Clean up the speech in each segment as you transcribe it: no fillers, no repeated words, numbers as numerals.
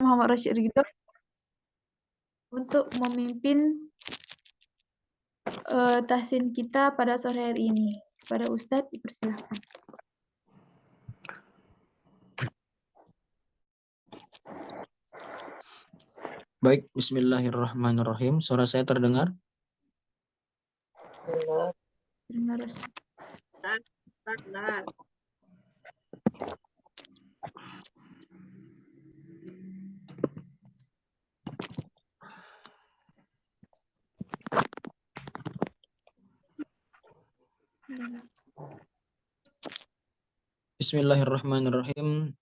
Muhammad Rashid Ridho untuk memimpin tahsin kita pada sore hari ini. Kepada Ustadz dipersilahkan. Baik, bismillahirrahmanirrahim. Suara saya terdengar? Terima kasih. Bismillahirrahmanirrahim.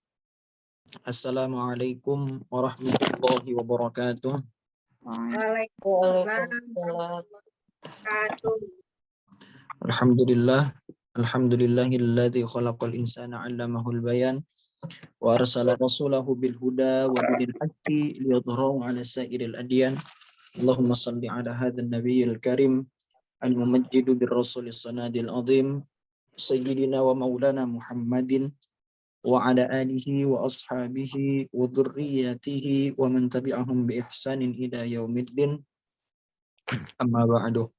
Assalamualaikum warahmatullahi wabarakatuh. Waalaikumsalam. Alhamdulillahilladzi khalaqal insana 'allamahul bayan wa arsala rasulahu bil huda wa dinil haqqi liyudhhirahu 'ala sa'iril adyan. Allahumma shalli 'ala hadzal nabiyil karim al-mumajjidu bir rasulis sanadil azim sayyidina wa maulana Muhammadin wa ala alihi wa ashabihi wa dhurriyyatihi wa man tabi'ahum bi ihsanin ila yaumiddin. Amma ba'du.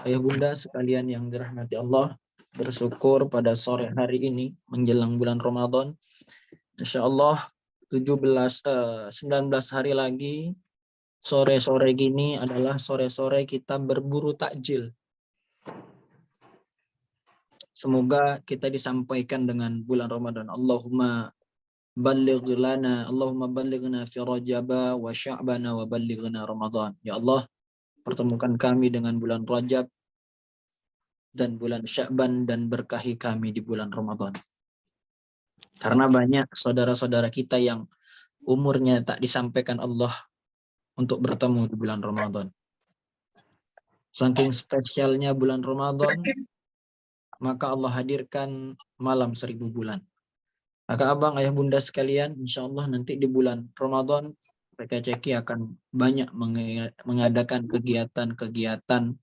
Ayah bunda sekalian yang dirahmati Allah, bersyukur pada sore hari ini menjelang bulan Ramadan. Insyaallah 19 hari lagi sore-sore gini adalah sore-sore kita berburu takjil. Semoga kita disampaikan dengan bulan Ramadan. Allahumma ballighna fi Rajaba wa Sya'bana wa ballighna Ramadan. Ya Allah, pertemukan kami dengan bulan Rajab dan bulan Sya'ban dan berkahi kami di bulan Ramadan. Karena banyak saudara-saudara kita yang umurnya tak disampaikan Allah untuk bertemu di bulan Ramadan. Saking spesialnya bulan Ramadan, maka Allah hadirkan malam 1000 bulan. Maka abang, ayah bunda sekalian, insya Allah nanti di bulan Ramadan PKCK akan banyak mengadakan kegiatan-kegiatan.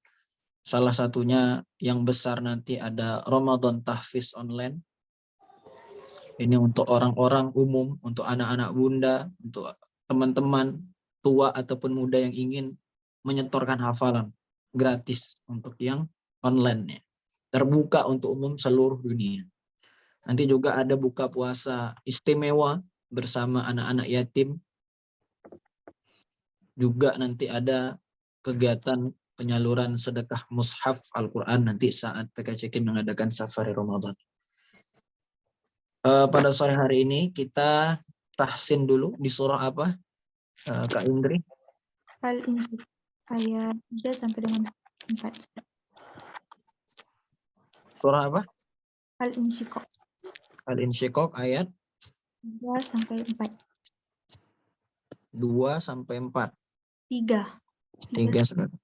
Salah satunya yang besar nanti ada Ramadan Tahfiz online. Ini untuk orang-orang umum, untuk anak-anak bunda, untuk teman-teman tua ataupun muda yang ingin menyetorkan hafalan gratis untuk yang online-nya. Terbuka untuk umum seluruh dunia. Nanti juga ada buka puasa istimewa bersama anak-anak yatim. Juga nanti ada kegiatan penyaluran sedekah mushaf Al-Quran nanti saat PKCK mengadakan safari Ramadan. Pada sore hari ini kita tahsin dulu di surah apa, Kak Indri? Al-Insyiqaq ayat 3 sampai dengan 4. Surah apa? Al-Insyiqaq Al-Insyiqaq ayat 2 sampai 4. 2 sampai 4. 3. Sekarang.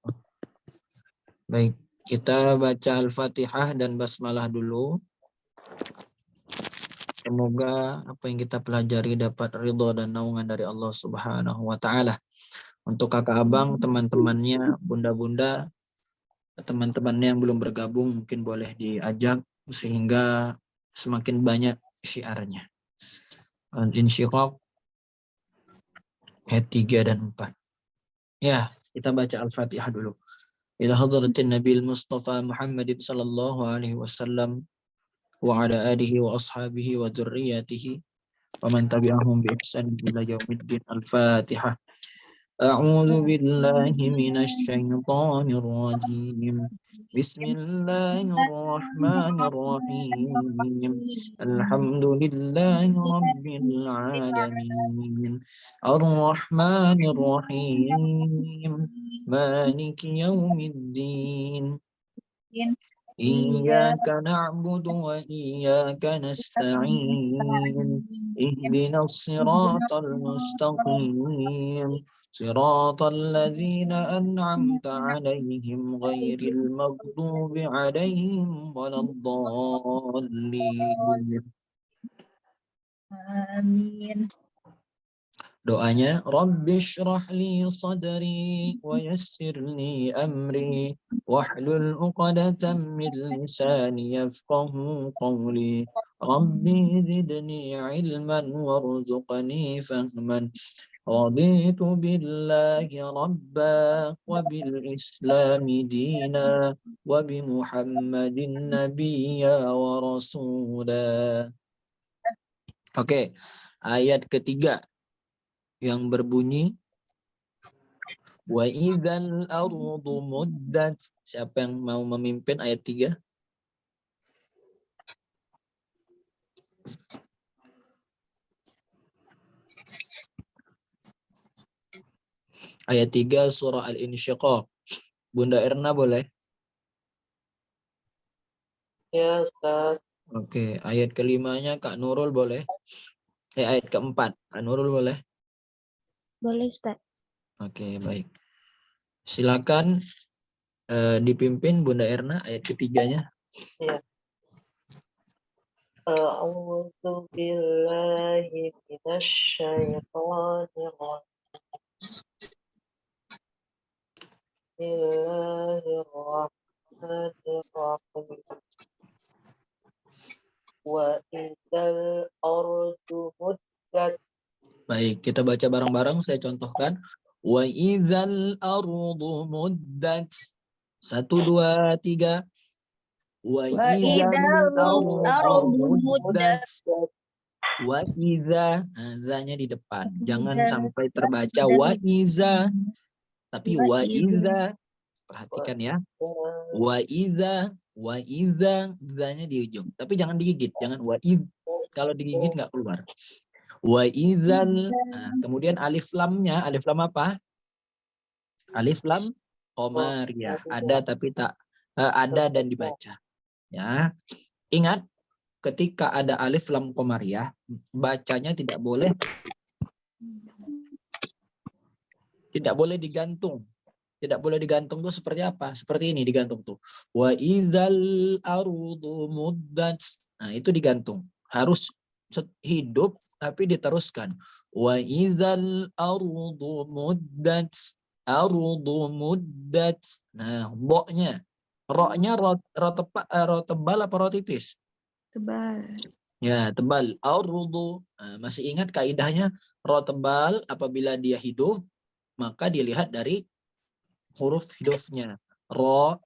Baik, kita baca Al-Fatihah dan Basmalah dulu. Semoga apa yang kita pelajari dapat ridho dan naungan dari Allah Subhanahu wa Ta'ala. Untuk kakak abang, teman-temannya, bunda-bunda, teman-temannya yang belum bergabung mungkin boleh diajak sehingga semakin banyak syiarnya. Al-Insyiqaq ayat 3 dan 4. Ya, kita baca Al-Fatihah dulu. Ila hadratin Nabil Mustafa Muhammadin sallallahu alaihi wasallam wa ala alihi wa ashabihi wa dzurriyyatihi wa man tabi'ahum bi ihsan ila yaumiddin. Al-Fatihah. A'udzu billahi minasy syaithanir rajim. Bismillahirrahmanirrahim. Alhamdulillahi rabbil alamin. Ar-Rahmanir Rahim. Maliki yaumiddin. Iyyaka na'budu wa iyyaka nasta'in. Ihdinas siratal mustaqim. Siratal ladzina an'amta 'alaihim ghairil maghdubi 'alaihim waladdallin. Amin. Doanya, Rabbi shrah li sadri wa yassir li amri wahlul 'uqdatam min lisani yafqahu qawli Rabbi zidni ilman warzuqni fahman. رضيت بالله ربا وبالإسلام دينا وبمحمد نبيا ورسولا. Oke, ayat ketiga yang berbunyi wa idzal ardu muddat. Siapa yang mau memimpin ayat 3? Ayat 3 surah Al-Insyiqaq. Bunda Erna boleh? Ya, Ustaz. Oke, ayat kelimanya Kak Nurul boleh? Ayat keempat, Kak Nurul boleh? Boleh, Ustaz. Oke, baik. Silakan dipimpin Bunda Erna ayat ketiganya. Ya. A'udzu billahi minasy syaithanir rajim. Bismillahirrahmanirrahim. Wa idzal ardu muddat. Baik, kita baca bareng-bareng. Saya contohkan. Wa idzal ardu muddat. 1, 2, 3. Wa idzal ardu muddat. Wa idza, zanya di depan. Jangan sampai terbaca wa iza, tapi wa iza. Perhatikan ya. Wa iza, zanya di ujung. Tapi jangan digigit, jangan wa iz. Kalau digigit nggak keluar. Wa idzal, kemudian alif lamnya, alif lam apa? Alif lam qamariyah. Ada tapi tak ada dan dibaca. Ya. Ingat, ketika ada alif lam qamariyah, bacanya tidak boleh digantung. Tidak boleh digantung tuh seperti apa? Seperti ini digantung tuh. Wa idzal ardu muddat. Nah, itu digantung. Harus hidup tapi diteruskan. Wa idzal ardu muddat. Ardu muddat. Nah, bo-nya. Ro-nya ro tebal apa ro tipis? Tebal. Ya, tebal. Ardu. Masih ingat kaidahnya? Ro tebal apabila dia hidup, maka dilihat dari huruf hidufnya. Ro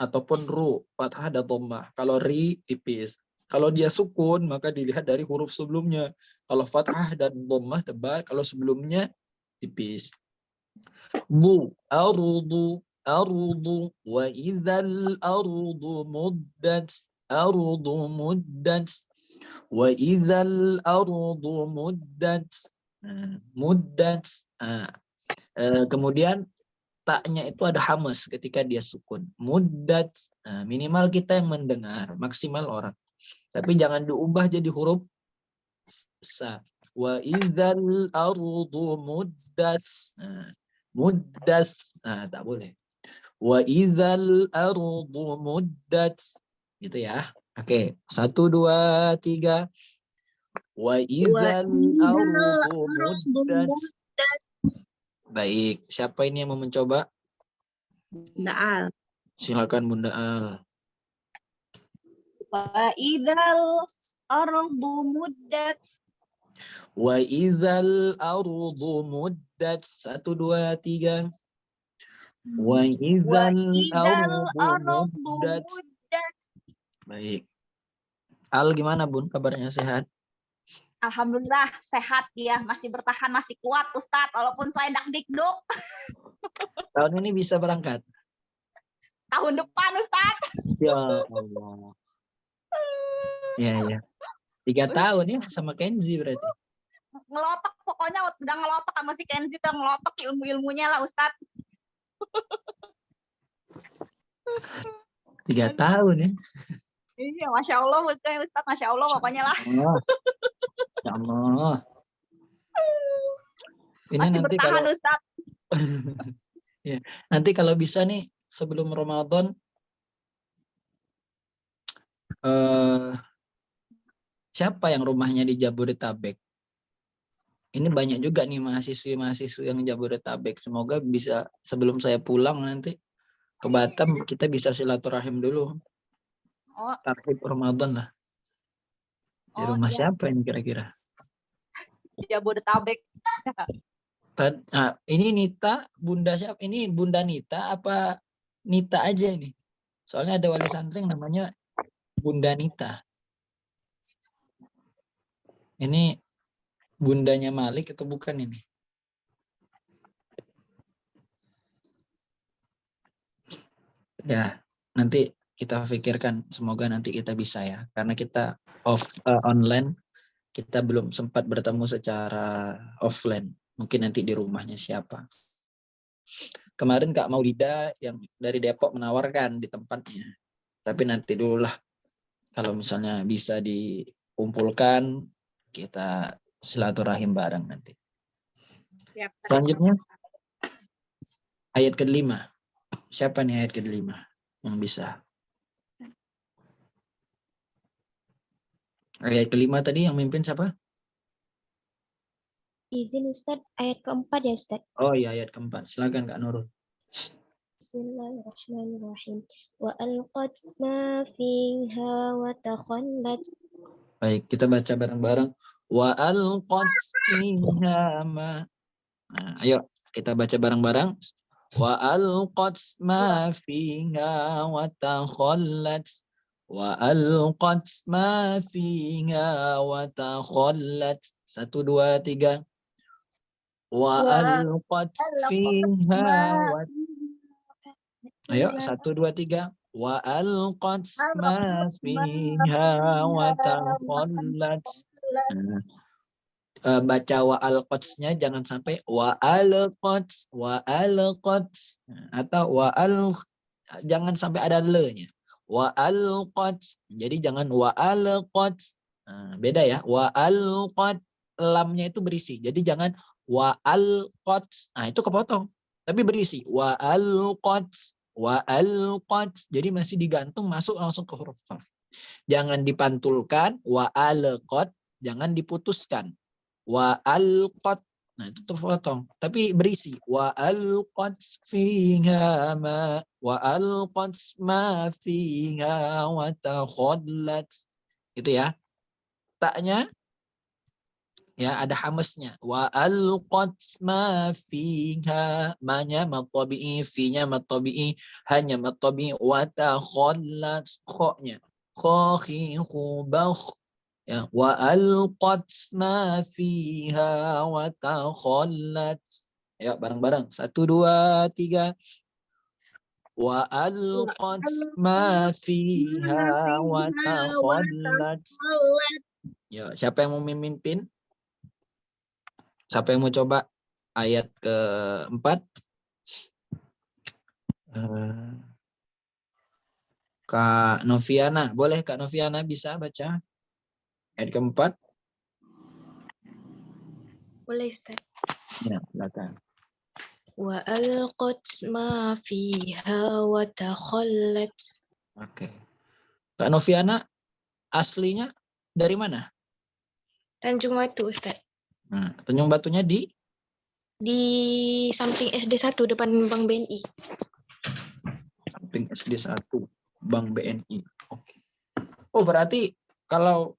ataupun ru, fathah dan dhammah. Kalau ri tipis. Kalau dia sukun maka dilihat dari huruf sebelumnya. Kalau fathah dan dhammah tebal, kalau sebelumnya tipis. Bu, ardu, ardu, wa idzal ardu muddat, ardu muddat, wa idzal ardu muddat. Muddat. Kemudian taknya itu ada hamas ketika dia sukun. Muddat. Minimal kita yang mendengar, maksimal orang. Tapi jangan diubah jadi huruf sa. Wa idzal ardu muddas. Muddas. Tak boleh. Wa idzal ardu muddat. Gitu ya. Oke, 1, 2, 3. Wa idzal ardu muddat. Baik, siapa ini yang mau mencoba? Bunda Al. Silakan Bunda Al. Wa idzal ardu muddat. Wa idzal ardu muddat. 1, 2, 3. Wa idzal ardu muddat. Baik. Al gimana Bun? Kabarnya sehat? Alhamdulillah sehat ya, masih bertahan, masih kuat Ustadz, walaupun saya dakdikduk. Tahun ini bisa berangkat? Tahun depan Ustadz. Ya Allah. Ya. 3 tahun ya sama Kenzi berarti. Ngelotok pokoknya, udah ngelotok sama si Kenzi, udah ngelotok ilmu-ilmunya lah Ustadz. 3 tahun ya. Iya, Masya Allah Ustadz, Masya Allah pokoknya lah. Ya Allah. Ini Masih nanti bertahan kalau Ustadz. ya, nanti kalau bisa nih sebelum Ramadan siapa yang rumahnya di Jabodetabek? Ini banyak juga nih mahasiswi yang Jabodetabek. Semoga bisa sebelum saya pulang nanti ke Batam kita bisa silaturahim dulu. Oh, Tarhib Ramadan lah. Di Oh, rumah iya. siapa ini kira-kira? Jabodetabek. Ini Nita, Bunda siapa? Ini Bunda Nita apa Nita aja ini? Soalnya ada wali santri yang namanya Bunda Nita. Ini bundanya Malik atau bukan ini? Ya, nanti kita pikirkan. Semoga nanti kita bisa ya. Karena kita online, kita belum sempat bertemu secara offline. Mungkin nanti di rumahnya siapa. Kemarin Kak Maulida yang dari Depok menawarkan di tempatnya. Tapi nanti dulu lah. Kalau misalnya bisa dikumpulkan, kita silaturahim bareng nanti. Siap. Selanjutnya, ayat ke-5. Siapa nih ayat ke-5 yang bisa? Ayat ke-5 tadi yang mimpin siapa? Izin Ustadz, ayat keempat ya Ustadz. Oh iya, ayat ke-4. Silakan Kak Nurul. Bismillahirrahmanirrahim. Wa alqat ma fiha wa takhallat. Baik, kita baca bareng-bareng. Wa alqat fiha ma. Nah, ayo kita baca bareng-bareng. Wa alqat ma fiha wa takhallat. Wa alqat ma fiha wa takhallat. 1, 2, 3. Wa alqat fiha wa. Ayo 1, 2, 3. Wa alqat ma fiha wa takhallat. Nah, baca wa alqatsnya jangan sampai wa alqats atau jangan sampai ada le-nya. Wa alqats. Jadi jangan wa alqats. Beda ya. Wa alqat, lamnya itu berisi. Jadi jangan wa alqats. Nah, itu kepotong. Tapi berisi. Wa alqats. Jadi masih digantung masuk langsung ke huruf qaf. Jangan dipantulkan wa alqat, jangan diputuskan. Wa alqat, nah itu terpotong tapi berisi. Wa alqat fiha ma wa alqat ma fiha wa takhallat, gitu ya. Taknya ya ada hamasnya. Wa alqat ma fiha, manya matabi'i, finya matabi'i, hanya matabi'i, wa takhallat, kho-nya kho-khi khu-bakh. Ya, wa alqat ma fiha wa takhallat. Ayo bareng-bareng. 1, 2, 3. Wa alqat ma fiha wa takhallat. Ya, siapa yang mau memimpin? Siapa yang mau coba ayat ke-4? Kak Noviana, boleh Kak Noviana bisa baca ayat ke-4? Boleh Ustaz. Ya, silakan. Wa alqat ma fiha wa takhallat. Oke. Kak Noviana aslinya dari mana? Tanjung Watu Ustaz. Nah, Tanjung Batunya di Samping SD 1 depan Bank BNI. samping SD 1 Bank BNI. Oke. Oh, berarti kalau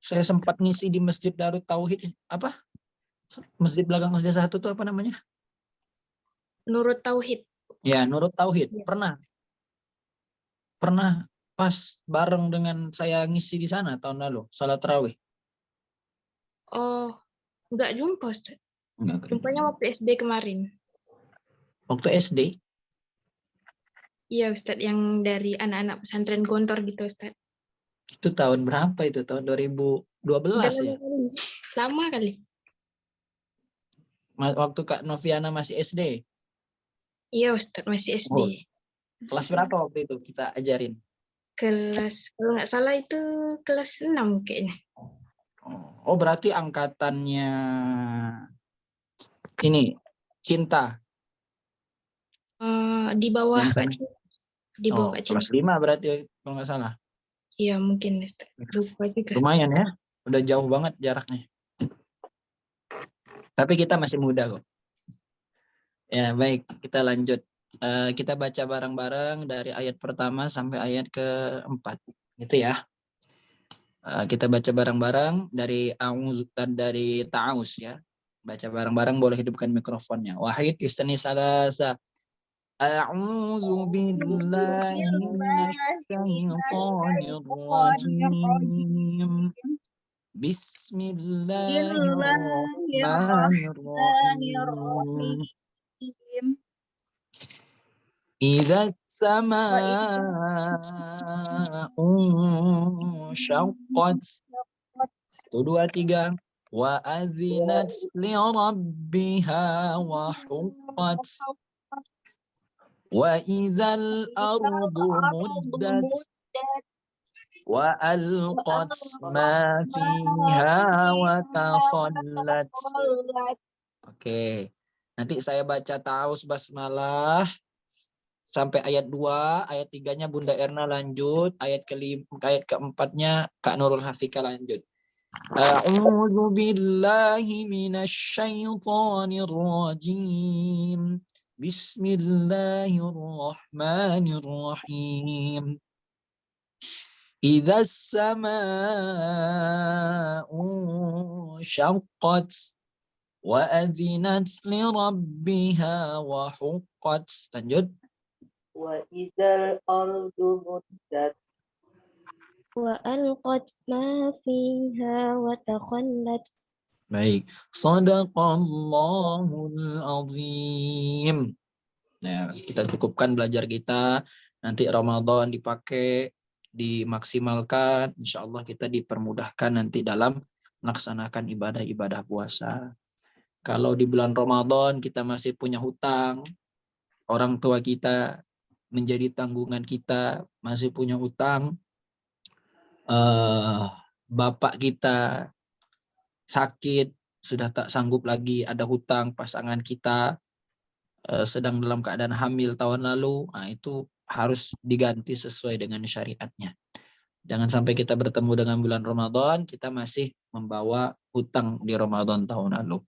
saya sempat ngisi di Masjid Darut Tauhid, apa? Masjid belakang SD 1 itu apa namanya? Nurut Tauhid. Ya, Nurut Tauhid. Ya. Pernah pas bareng dengan saya ngisi di sana tahun lalu, salat tarawih. Oh, enggak jumpa Ustaz. Enggak. Jumpanya waktu SD kemarin. Waktu SD? Iya Ustaz, yang dari anak-anak pesantren Gontor gitu Ustaz. Itu tahun berapa itu? Tahun 2012 Udah ya? lama kali. Waktu Kak Noviana masih SD? Iya Ustaz, masih SD. Oh, kelas berapa waktu itu kita ajarin? Kelas, kalau nggak salah itu kelas 6 kayaknya. Oh, berarti angkatannya ini Cinta. Di bawah Yang Kak sana. Cinta. Di bawah Kak Kelas Cinta. 5 berarti kalau nggak salah. Iya mungkin Ustaz. Lupa juga. Lumayan ya. Udah jauh banget jaraknya. Tapi kita masih muda kok. Ya, baik. Kita lanjut. Kita baca bareng-bareng dari ayat pertama sampai ayat ke-4. Gitu ya. Kita baca bareng-bareng dari dari ta'awuz ya. Baca bareng-bareng, boleh hidupkan mikrofonnya. Wahid istani salasa. A'udzu billahi minasyaitonir rajim. Bismillahirrahmanirrahim. Idza samaa'u syaqqat. 1, 2, 3. Wa azinat li rabbiha wa huqqat. Wa idzal ardu muddat. Wa alqat ma fiha wa takhallat. Oke. Nanti saya baca ta'awuz basmalah sampai ayat 2, ayat 3-nya Bunda Erna lanjut, ayat keempatnya Kak Nurul Hafika lanjut. A'udzu billahi minasyaitonir rajim. Bismillahirrahmanirrahim. Idza samaa'u syaqqat wa adzinat li rabbiha wa huqqat. Lanjut. Wa idzal ardu muddat. Wa alqat ma fiha wa takhallat. Baik. Shadaqallahul azim. Nah, kita cukupkan belajar kita. Nanti Ramadan dipakai, dimaksimalkan. Insya Allah kita dipermudahkan nanti dalam melaksanakan ibadah-ibadah puasa. Kalau di bulan Ramadan kita masih punya hutang, orang tua kita menjadi tanggungan kita, masih punya hutang, bapak kita sakit, sudah tak sanggup lagi, ada hutang, pasangan kita sedang dalam keadaan hamil tahun lalu, nah itu harus diganti sesuai dengan syariatnya. Jangan sampai kita bertemu dengan bulan Ramadan, kita masih membawa hutang di Ramadan tahun lalu.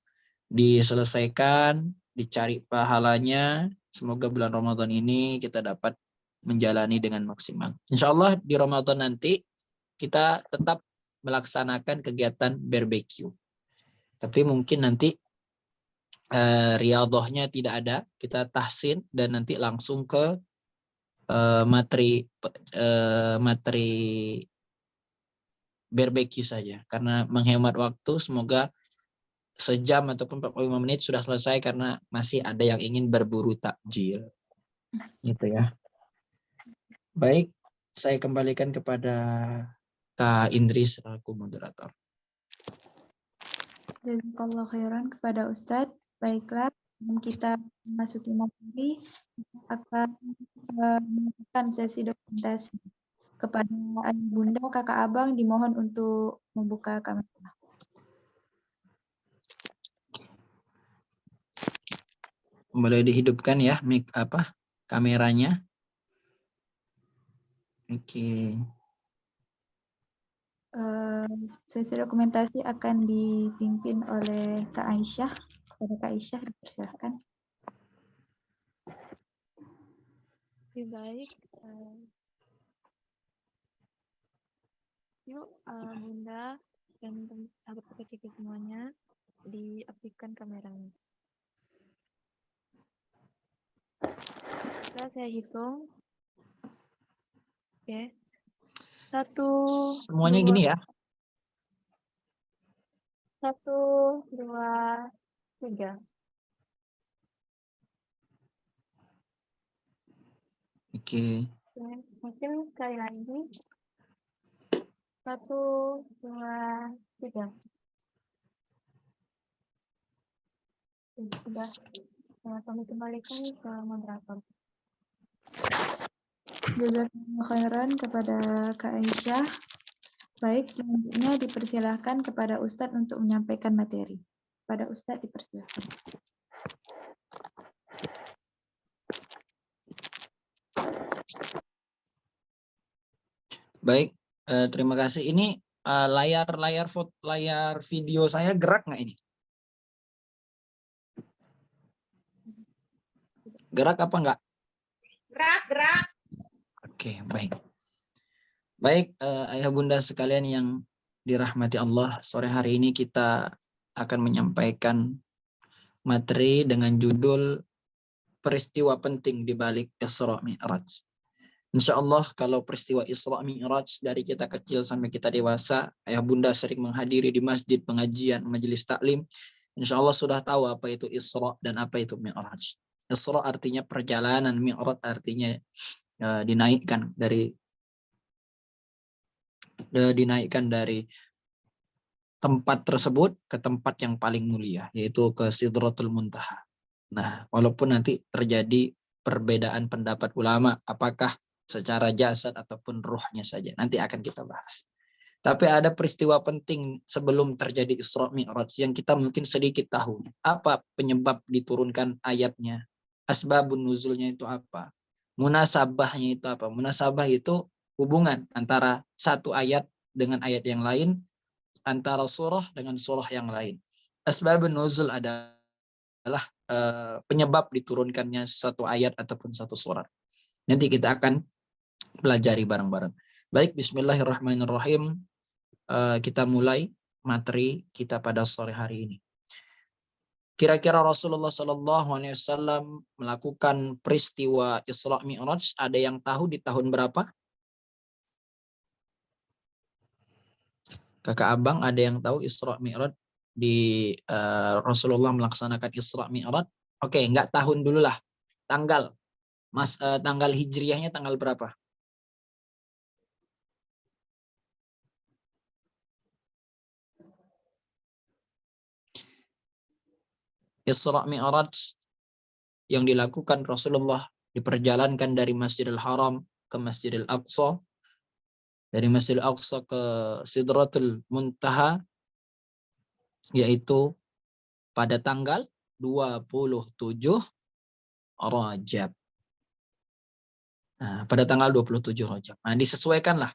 Diselesaikan, dicari pahalanya, semoga bulan Ramadan ini kita dapat menjalani dengan maksimal. Insya Allah di Ramadan nanti kita tetap melaksanakan kegiatan barbecue. Tapi mungkin nanti riyadhahnya tidak ada, kita tahsin dan nanti langsung ke materi barbecue saja. Karena menghemat waktu, semoga sejam ataupun 45 menit sudah selesai karena masih ada yang ingin berburu takjil. Gitu ya. Baik, saya kembalikan kepada Kak Indri selaku moderator. Jazakallah khairan kepada Ustadz. Baiklah, sebelum kita memasuki materi, akan melakukan sesi dokumentasi. Kepada ayah bunda, kakak abang dimohon untuk membuka kamera. Boleh dihidupkan ya kameranya. Oke. Sesi dokumentasi akan dipimpin oleh Kak Aisyah. Kepada Kak Aisyah, dipersilahkan. Baik, yuk Bunda dan sahabat PKCK semuanya diaktifkan kameranya. Saya hitung. Oke. 1, Semuanya 2, gini ya. 1, 2, 3. Oke. Mungkin sekali lagi. 1, 2, 3. Sudah. Kami kembalikan ke moderator. Jazakallah khairan kepada Kak Aisyah. Baik, selanjutnya dipersilahkan kepada Ustadz untuk menyampaikan materi. Pada Ustadz dipersilahkan. Baik, terima kasih. Ini layar video saya gerak nggak ini? Gerak apa enggak? Gerak. Oke, baik. Baik, ayah bunda sekalian yang dirahmati Allah, sore hari ini kita akan menyampaikan materi dengan judul peristiwa penting di balik Isra Mi'raj. Insya Allah kalau peristiwa Isra Mi'raj dari kita kecil sampai kita dewasa, ayah bunda sering menghadiri di masjid pengajian, majelis taklim, insya Allah sudah tahu apa itu Isra dan apa itu Mi'raj. Isra artinya perjalanan, Mi'raj artinya dinaikkan dari tempat tersebut ke tempat yang paling mulia, yaitu ke Sidratul Muntaha. Nah, walaupun nanti terjadi perbedaan pendapat ulama, apakah secara jasad ataupun ruhnya saja, nanti akan kita bahas. Tapi ada peristiwa penting sebelum terjadi Isra Mi'raj yang kita mungkin sedikit tahu. Apa penyebab diturunkan ayatnya? Asbabun nuzulnya itu apa? Munasabahnya itu apa? Munasabah itu hubungan antara satu ayat dengan ayat yang lain, antara surah dengan surah yang lain. Asbabun nuzul adalah penyebab diturunkannya satu ayat ataupun satu surat. Nanti kita akan pelajari bareng-bareng. Baik, bismillahirrahmanirrahim. Kita mulai materi kita pada sore hari ini. Kira-kira Rasulullah SAW melakukan peristiwa Isra Mi'raj, ada yang tahu di tahun berapa? Kakak abang ada yang tahu Isra Mi'raj di Rasulullah melaksanakan Isra Mi'raj? Oke, enggak tahun dulu lah. Tanggal. Tanggal hijriahnya tanggal berapa? Isra Mi'raj yang dilakukan Rasulullah diperjalankan dari Masjidil Haram ke Masjidil Aqsa, dari Masjidil Aqsa ke Sidratul Muntaha, yaitu pada tanggal 27 Rajab. Nah, pada tanggal 27 Rajab. Nah, disesuaikanlah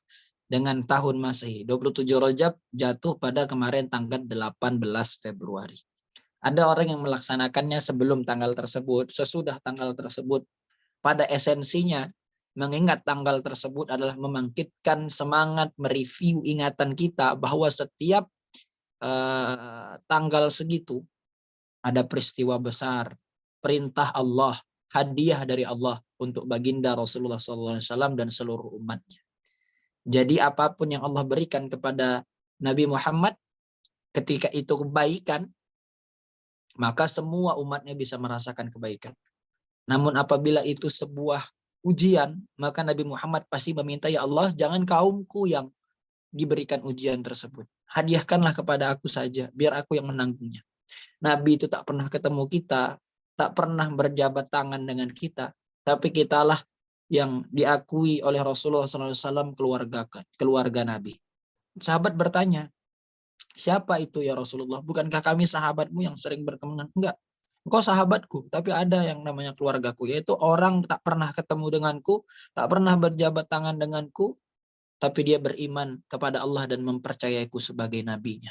dengan tahun Masehi. 27 Rajab jatuh pada kemarin tanggal 18 Februari. Ada orang yang melaksanakannya sebelum tanggal tersebut, sesudah tanggal tersebut. Pada esensinya, mengingat tanggal tersebut adalah membangkitkan semangat, mereview ingatan kita bahwa setiap tanggal segitu ada peristiwa besar, perintah Allah, hadiah dari Allah untuk baginda Rasulullah SAW dan seluruh umatnya. Jadi apapun yang Allah berikan kepada Nabi Muhammad, ketika itu kebaikan, maka semua umatnya bisa merasakan kebaikan. Namun apabila itu sebuah ujian, maka Nabi Muhammad pasti meminta, ya Allah, jangan kaumku yang diberikan ujian tersebut. Hadiahkanlah kepada aku saja, biar aku yang menanggungnya. Nabi itu tak pernah ketemu kita, tak pernah berjabat tangan dengan kita, tapi kitalah yang diakui oleh Rasulullah SAW keluarga Nabi. Sahabat bertanya, siapa itu ya Rasulullah? Bukankah kami sahabatmu yang sering berteman? Enggak. Engkau sahabatku, tapi ada yang namanya keluargaku, yaitu orang tak pernah ketemu denganku, tak pernah berjabat tangan denganku, tapi dia beriman kepada Allah dan mempercayaiku sebagai nabinya.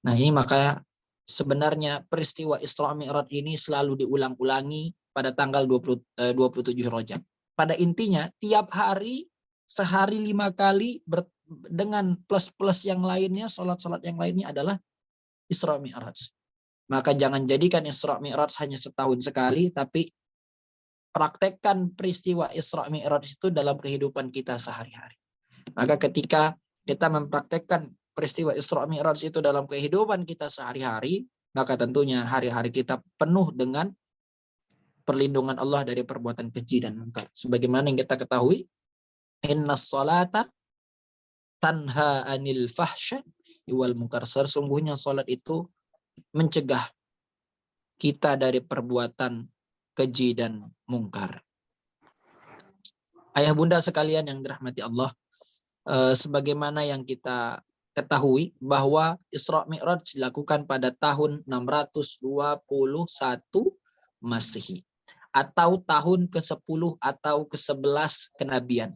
Nah, ini maka sebenarnya peristiwa Isra Mi'raj ini selalu diulang-ulangi pada tanggal 27 Rajab. Pada intinya, tiap hari, sehari 5 kali, dengan plus-plus yang lainnya, sholat-sholat yang lainnya adalah Isra Mi'raj. Maka jangan jadikan Isra Mi'raj hanya setahun sekali, tapi praktekkan peristiwa Isra Mi'raj itu dalam kehidupan kita sehari-hari. Maka ketika kita mempraktekkan peristiwa Isra Mi'raj itu dalam kehidupan kita sehari-hari, maka tentunya hari-hari kita penuh dengan perlindungan Allah dari perbuatan keji dan munkar. Sebagaimana yang kita ketahui, innas salata tanha anil fahsya wal munkar. Sesungguhnya salat itu mencegah kita dari perbuatan keji dan mungkar. Ayah bunda sekalian yang dirahmati Allah, sebagaimana yang kita ketahui bahwa Isra Mi'raj dilakukan pada tahun 621 Masehi atau tahun ke-10 atau ke-11 kenabian.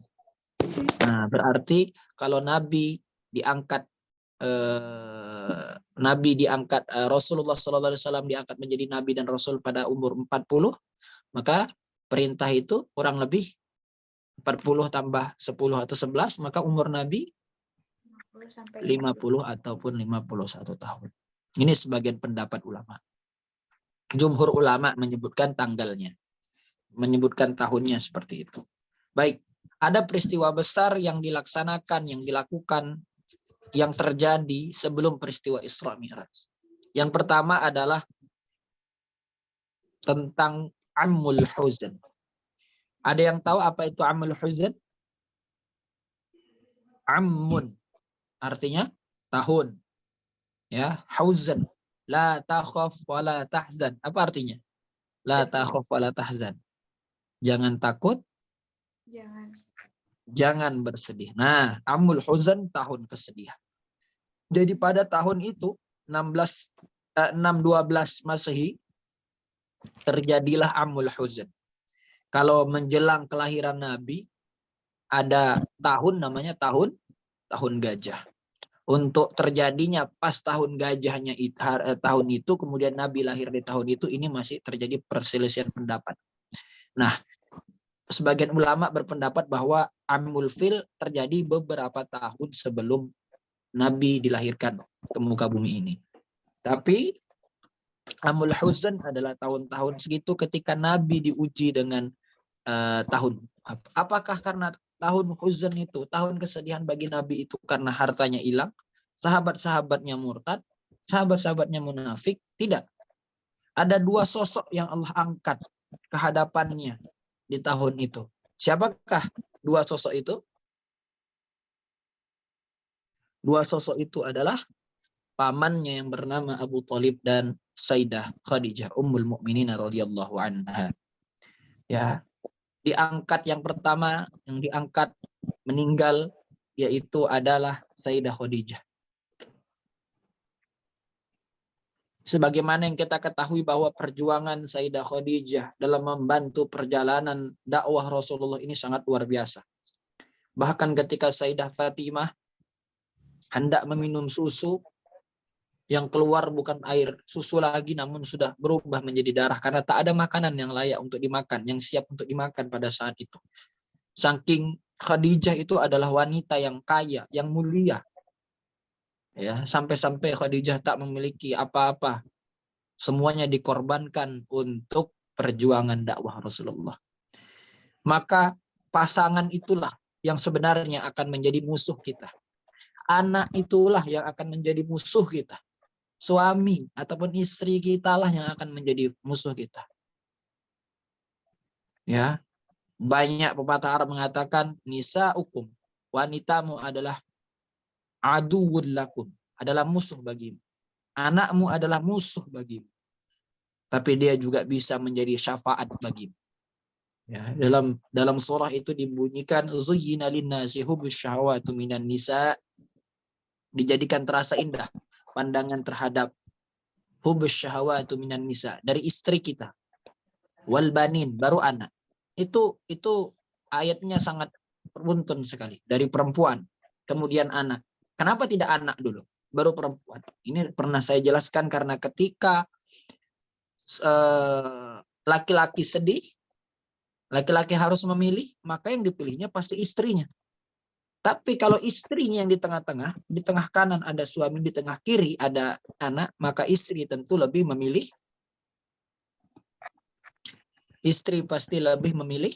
Nah, berarti kalau Nabi diangkat Rasulullah SAW diangkat menjadi Nabi dan Rasul pada umur 40, maka perintah itu kurang lebih 40 tambah 10 atau 11, maka umur Nabi 10 sampai 50 ataupun 51 tahun. Ini sebagian pendapat ulama. Jumhur ulama menyebutkan tanggalnya, menyebutkan tahunnya seperti itu. Baik, ada peristiwa besar yang dilaksanakan, yang dilakukan, yang terjadi sebelum peristiwa Isra Mi'raj. Yang pertama adalah tentang Ammul Huzn. Ada yang tahu apa itu Ammul Huzn? Ammun artinya tahun. Ya, Huzn. La takhaf wa la tahzan. Apa artinya? La takhaf wa la tahzan. Jangan takut, jangan bersedih. Nah, Ammul Huzn tahun kesedihan. Jadi pada tahun itu 612 Masehi terjadilah Ammul Huzn. Kalau menjelang kelahiran Nabi ada tahun namanya tahun gajah. Untuk terjadinya pas tahun gajahnya tahun itu, kemudian Nabi lahir di tahun itu, ini masih terjadi perselisihan pendapat. Nah, sebagian ulama berpendapat bahwa Ammul Fil terjadi beberapa tahun sebelum Nabi dilahirkan ke muka bumi ini. Tapi Ammul Huzn adalah tahun-tahun segitu ketika Nabi diuji dengan tahun. Apakah karena tahun huzn itu, tahun kesedihan bagi Nabi itu karena hartanya hilang, sahabat-sahabatnya murtad, sahabat-sahabatnya munafik? Tidak. Ada dua sosok yang Allah angkat ke hadapannya di tahun itu. Siapakah dua sosok itu? Dua sosok itu adalah pamannya yang bernama Abu Thalib dan Sayyidah Khadijah Ummul Mukminin radhiyallahu anha. Ya, diangkat yang pertama, yang diangkat meninggal yaitu adalah Sayyidah Khadijah. Sebagaimana yang kita ketahui bahwa perjuangan Sayyidah Khadijah dalam membantu perjalanan dakwah Rasulullah ini sangat luar biasa. Bahkan ketika Sayyidah Fatimah hendak meminum susu, yang keluar bukan air susu lagi namun sudah berubah menjadi darah karena tak ada makanan yang layak untuk dimakan, yang siap untuk dimakan pada saat itu. Saking Khadijah itu adalah wanita yang kaya, yang mulia. Ya, sampai-sampai Khadijah tak memiliki apa-apa. Semuanya dikorbankan untuk perjuangan dakwah Rasulullah. Maka pasangan itulah yang sebenarnya akan menjadi musuh kita. Anak itulah yang akan menjadi musuh kita. Suami ataupun istri kita lah yang akan menjadi musuh kita. Ya, banyak pepatah Arab mengatakan nisa'ukum, wanitamu adalah aduwwul lakum, adalah musuh bagimu. Anakmu adalah musuh bagimu. Tapi dia juga bisa menjadi syafaat bagimu. Ya, dalam surah itu dibunyikan zuyyina linnasi hubbus syahawati minan nisa, dijadikan terasa indah pandangan terhadap hubbus syahawati minan nisa, dari istri kita. Wal banin, baru anak. Itu ayatnya sangat beruntun sekali. Dari perempuan, kemudian anak. Kenapa tidak anak dulu, baru perempuan? Ini pernah saya jelaskan karena ketika laki-laki sedih, laki-laki harus memilih, maka yang dipilihnya pasti istrinya. Tapi kalau istrinya yang di tengah-tengah, di tengah kanan ada suami, di tengah kiri ada anak, maka istri tentu lebih memilih. Istri pasti lebih memilih.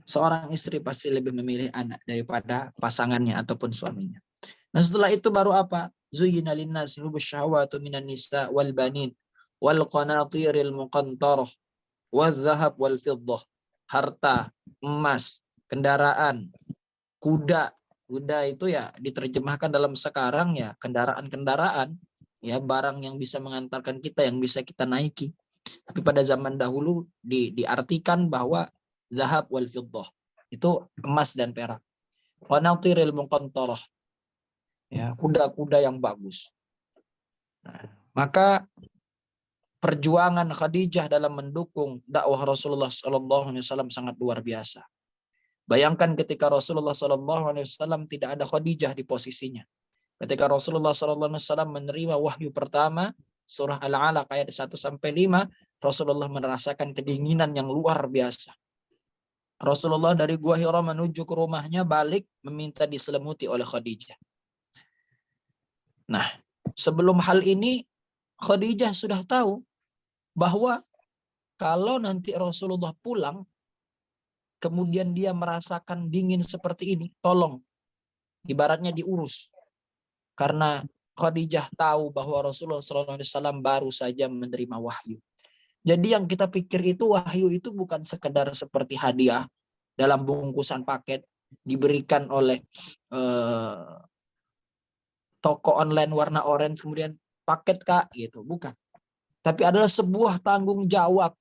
Seorang istri pasti lebih memilih anak daripada pasangannya ataupun suaminya. Nah, setelah itu baru apa? Zuyyina linnasi hubbus syahawati minan nisa wal banin wal qanatiril muqantarah wal dhahab wal fiddah. Harta, emas, kendaraan, kuda. Kuda itu ya diterjemahkan dalam sekarang ya kendaraan-kendaraan, ya barang yang bisa mengantarkan kita, yang bisa kita naiki. Tapi pada zaman dahulu diartikan bahwa zahab wal fiddah itu emas dan perak. Qanatiril muqantarah, ya kuda-kuda yang bagus. Nah, maka perjuangan Khadijah dalam mendukung dakwah Rasulullah SAW sangat luar biasa. Bayangkan ketika Rasulullah SAW tidak ada Khadijah di posisinya. Ketika Rasulullah SAW menerima wahyu pertama, surah Al-Alaq ayat 1-5, Rasulullah merasakan kedinginan yang luar biasa. Rasulullah dari Gua Hira menuju ke rumahnya balik meminta diselimuti oleh Khadijah. Nah, sebelum hal ini Khadijah sudah tahu bahwa kalau nanti Rasulullah pulang kemudian dia merasakan dingin seperti ini, tolong ibaratnya diurus. Karena Khadijah tahu bahwa Rasulullah SAW baru saja menerima wahyu. Jadi yang kita pikir itu wahyu itu bukan sekedar seperti hadiah dalam bungkusan paket diberikan oleh toko online warna oranye kemudian paket Kak gitu, bukan. Tapi adalah sebuah tanggung jawab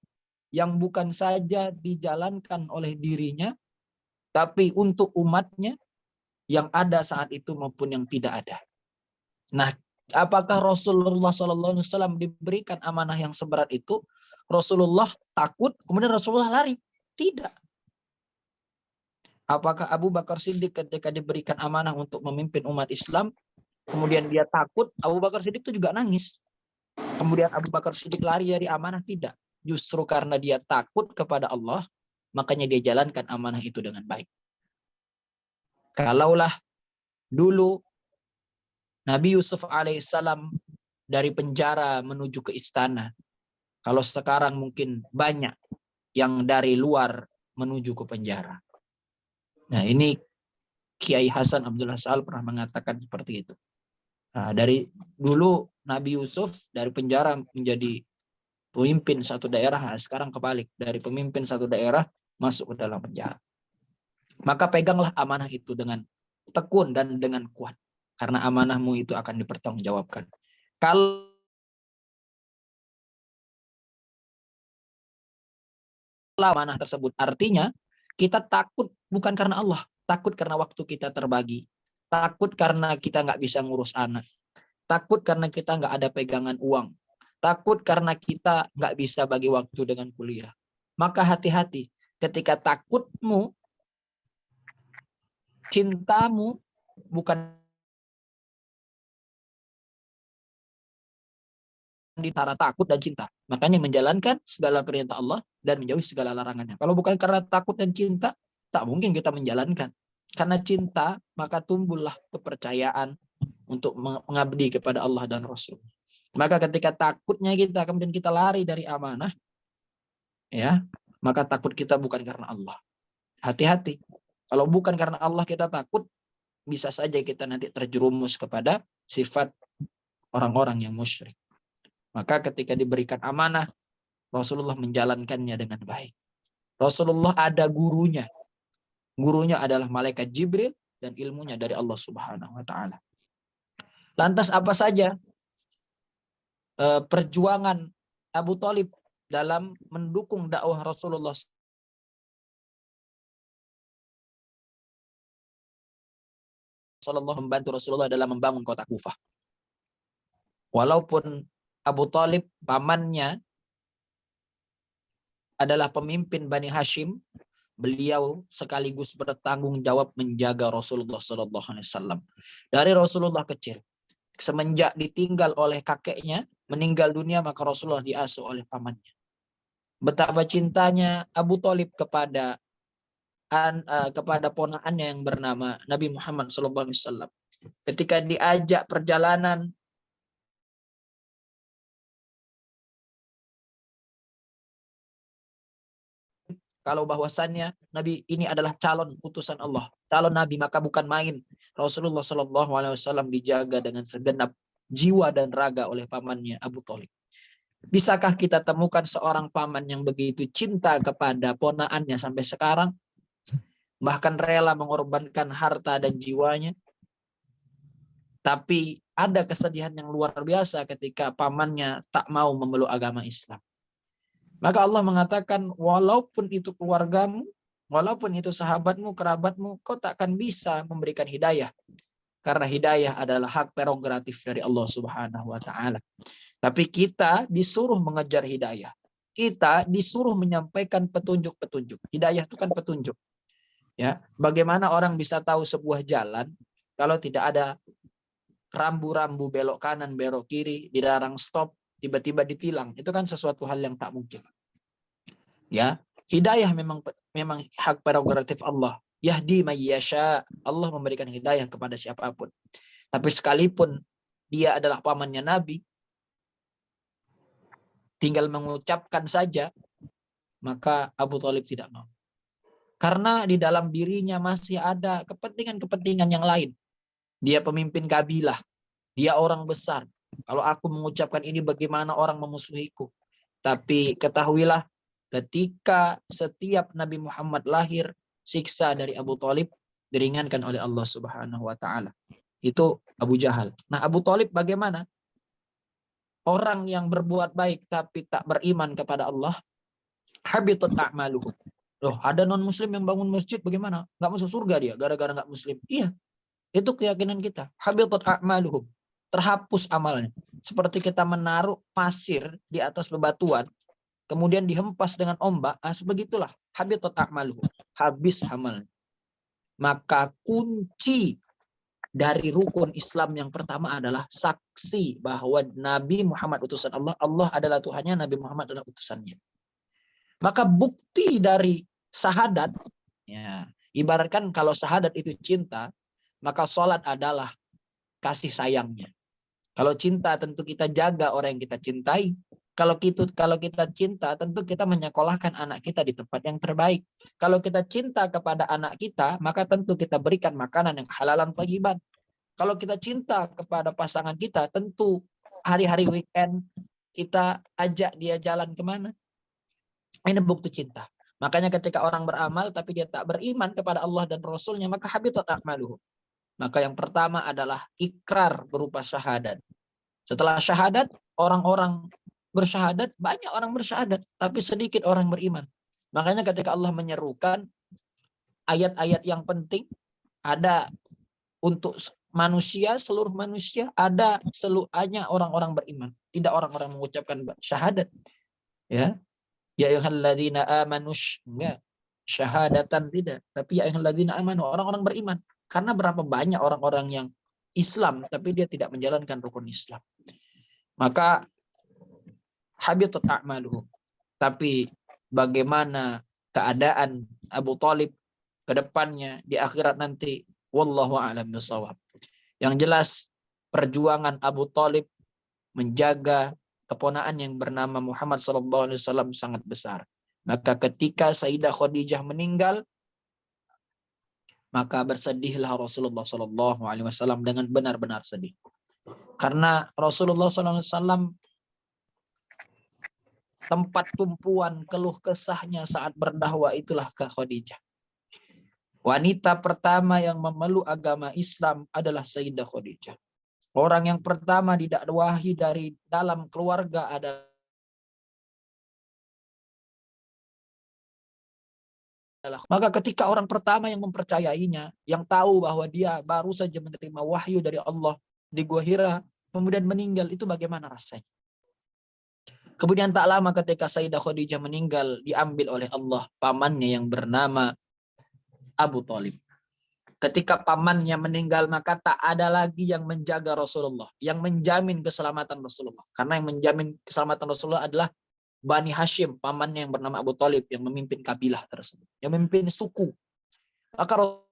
yang bukan saja dijalankan oleh dirinya, tapi untuk umatnya yang ada saat itu maupun yang tidak ada. Nah, apakah Rasulullah SAW diberikan amanah yang seberat itu? Rasulullah takut, kemudian Rasulullah lari? Tidak. Apakah Abu Bakar Siddiq ketika diberikan amanah untuk memimpin umat Islam, kemudian dia takut? Abu Bakar Siddiq itu juga nangis. Kemudian Abu Bakar Siddiq lari dari amanah? Tidak. Justru karena dia takut kepada Allah, makanya dia jalankan amanah itu dengan baik. Kalaulah dulu Nabi Yusuf alaihissalam dari penjara menuju ke istana, kalau sekarang mungkin banyak yang dari luar menuju ke penjara. Nah, ini Kiai Hasan Abdullah Sa'al pernah mengatakan seperti itu. Nah, dari dulu Nabi Yusuf dari penjara menjadi pemimpin satu daerah, sekarang kebalik, dari pemimpin satu daerah masuk ke dalam penjara. Maka peganglah amanah itu dengan tekun dan dengan kuat. Karena amanahmu itu akan dipertanggungjawabkan. Kalau amanah tersebut artinya kita takut bukan karena Allah, takut karena waktu kita terbagi, takut karena kita nggak bisa ngurus anak, takut karena kita nggak ada pegangan uang, takut karena kita nggak bisa bagi waktu dengan kuliah. Maka hati-hati ketika takutmu, cintamu bukan di antara takut dan cinta. Makanya menjalankan segala perintah Allah dan menjauhi segala larangannya. Kalau bukan karena takut dan cinta, tak mungkin kita menjalankan. Karena cinta, maka tumbuhlah kepercayaan untuk mengabdi kepada Allah dan Rasul. Maka ketika takutnya kita, kemudian kita lari dari amanah, ya, maka takut kita bukan karena Allah. Hati-hati. Kalau bukan karena Allah kita takut, bisa saja kita nanti terjerumus kepada sifat orang-orang yang musyrik. Maka ketika diberikan amanah, Rasulullah menjalankannya dengan baik. Rasulullah ada gurunya. Gurunya adalah malaikat Jibril dan ilmunya dari Allah Subhanahu wa taala. Lantas apa saja perjuangan Abu Thalib dalam mendukung dakwah Rasulullah sallallahu membantu Rasulullah dalam membangun kota Kufah. Walaupun Abu Thalib pamannya adalah pemimpin Bani Hashim, beliau sekaligus bertanggung jawab menjaga Rasulullah SAW. Dari Rasulullah kecil, semenjak ditinggal oleh kakeknya, meninggal dunia, maka Rasulullah diasuh oleh pamannya. Betapa cintanya Abu Thalib kepada ponakannya yang bernama Nabi Muhammad SAW. Ketika diajak perjalanan kalau bahwasannya Nabi ini adalah calon utusan Allah, calon Nabi, maka bukan main. Rasulullah SAW dijaga dengan segenap jiwa dan raga oleh pamannya Abu Thalib. Bisakah kita temukan seorang paman yang begitu cinta kepada ponakannya sampai sekarang, bahkan rela mengorbankan harta dan jiwanya? Tapi ada kesedihan yang luar biasa ketika pamannya tak mau memeluk agama Islam. Maka Allah mengatakan, walaupun itu keluargamu, walaupun itu sahabatmu, kerabatmu, kau takkan bisa memberikan hidayah. Karena hidayah adalah hak prerogatif dari Allah Subhanahu wa taala. Tapi kita disuruh mengejar hidayah. Kita disuruh menyampaikan petunjuk-petunjuk. Hidayah itu kan petunjuk. Ya, bagaimana orang bisa tahu sebuah jalan kalau tidak ada rambu-rambu belok kanan, belok kiri, dilarang stop, tiba-tiba ditilang. Itu kan sesuatu hal yang tak mungkin. Ya, hidayah memang memang hak prerogatif Allah. Yahdi may yasha. Allah memberikan hidayah kepada siapapun. Tapi sekalipun dia adalah pamannya Nabi, tinggal mengucapkan saja, maka Abu Thalib tidak mau. Karena di dalam dirinya masih ada kepentingan-kepentingan yang lain. Dia pemimpin kabilah, dia orang besar. Kalau aku mengucapkan ini, bagaimana orang memusuhiku? Tapi ketahuilah, ketika setiap Nabi Muhammad lahir, siksa dari Abu Thalib diringankan oleh Allah Subhanahu wa taala. Itu Abu Jahal. Nah, Abu Thalib bagaimana? Orang yang berbuat baik tapi tak beriman kepada Allah, habitat a'maluhu. Loh, ada non-muslim yang bangun masjid, bagaimana? Nggak masuk surga dia gara-gara nggak muslim. Iya, itu keyakinan kita. Habitat a'maluhum. Terhapus amalnya. Seperti kita menaruh pasir di atas bebatuan, kemudian dihempas dengan ombak, sebegitulah. Habitat a'maluhum. Habis amalnya. Maka kunci dari rukun Islam yang pertama adalah saksi bahwa Nabi Muhammad utusan Allah, Allah adalah Tuhannya, Nabi Muhammad adalah utusannya. Maka bukti dari syahadat, ya, ibaratkan kalau syahadat itu cinta, maka sholat adalah kasih sayangnya. Kalau cinta tentu kita jaga orang yang kita cintai. Kalau kita cinta tentu kita menyekolahkan anak kita di tempat yang terbaik. Kalau kita cinta kepada anak kita, maka tentu kita berikan makanan yang halalan thayyiban. Kalau kita cinta kepada pasangan kita, tentu hari-hari weekend kita ajak dia jalan kemana. Ini bukti cinta. Makanya ketika orang beramal tapi dia tak beriman kepada Allah dan Rasulnya, maka habitat a'maluhu. Maka yang pertama adalah ikrar berupa syahadat. Setelah syahadat, orang-orang bersyahadat, banyak orang bersyahadat, tapi sedikit orang beriman. Makanya ketika Allah menyerukan ayat-ayat yang penting, ada untuk manusia, seluruh manusia, ada hanya orang-orang beriman. Tidak orang-orang mengucapkan syahadat. Ya. Ya ayyuhalladzina amanu, enggak. Syahadatan tidak. Tapi ya ayyuhalladzina amanu, orang-orang beriman. Karena berapa banyak orang-orang yang Islam, tapi dia tidak menjalankan rukun Islam. Maka habitat a'maluhum. Tapi bagaimana keadaan Abu Thalib ke depannya di akhirat nanti, wallahu a'lam bishawab. Yang jelas perjuangan Abu Thalib menjaga keponaan yang bernama Muhammad SAW sangat besar. Maka ketika Sayyidah Khadijah meninggal, maka bersedihlah Rasulullah SAW dengan benar-benar sedih. Karena Rasulullah SAW tempat tumpuan keluh kesahnya saat berdakwah itulah ke Khadijah. Wanita pertama yang memeluk agama Islam adalah Sayyidah Khadijah. Orang yang pertama didakwahi dari dalam keluarga adalah maka ketika orang pertama yang mempercayainya, yang tahu bahwa dia baru saja menerima wahyu dari Allah di Gua Hira, kemudian meninggal, itu bagaimana rasanya? Kemudian tak lama ketika Sayyidah Khadijah meninggal, diambil oleh Allah pamannya yang bernama Abu Thalib. Ketika pamannya meninggal, maka tak ada lagi yang menjaga Rasulullah, yang menjamin keselamatan Rasulullah. Karena yang menjamin keselamatan Rasulullah adalah Bani Hashim, pamannya yang bernama Abu Thalib, yang memimpin kabilah tersebut, yang memimpin suku. Maka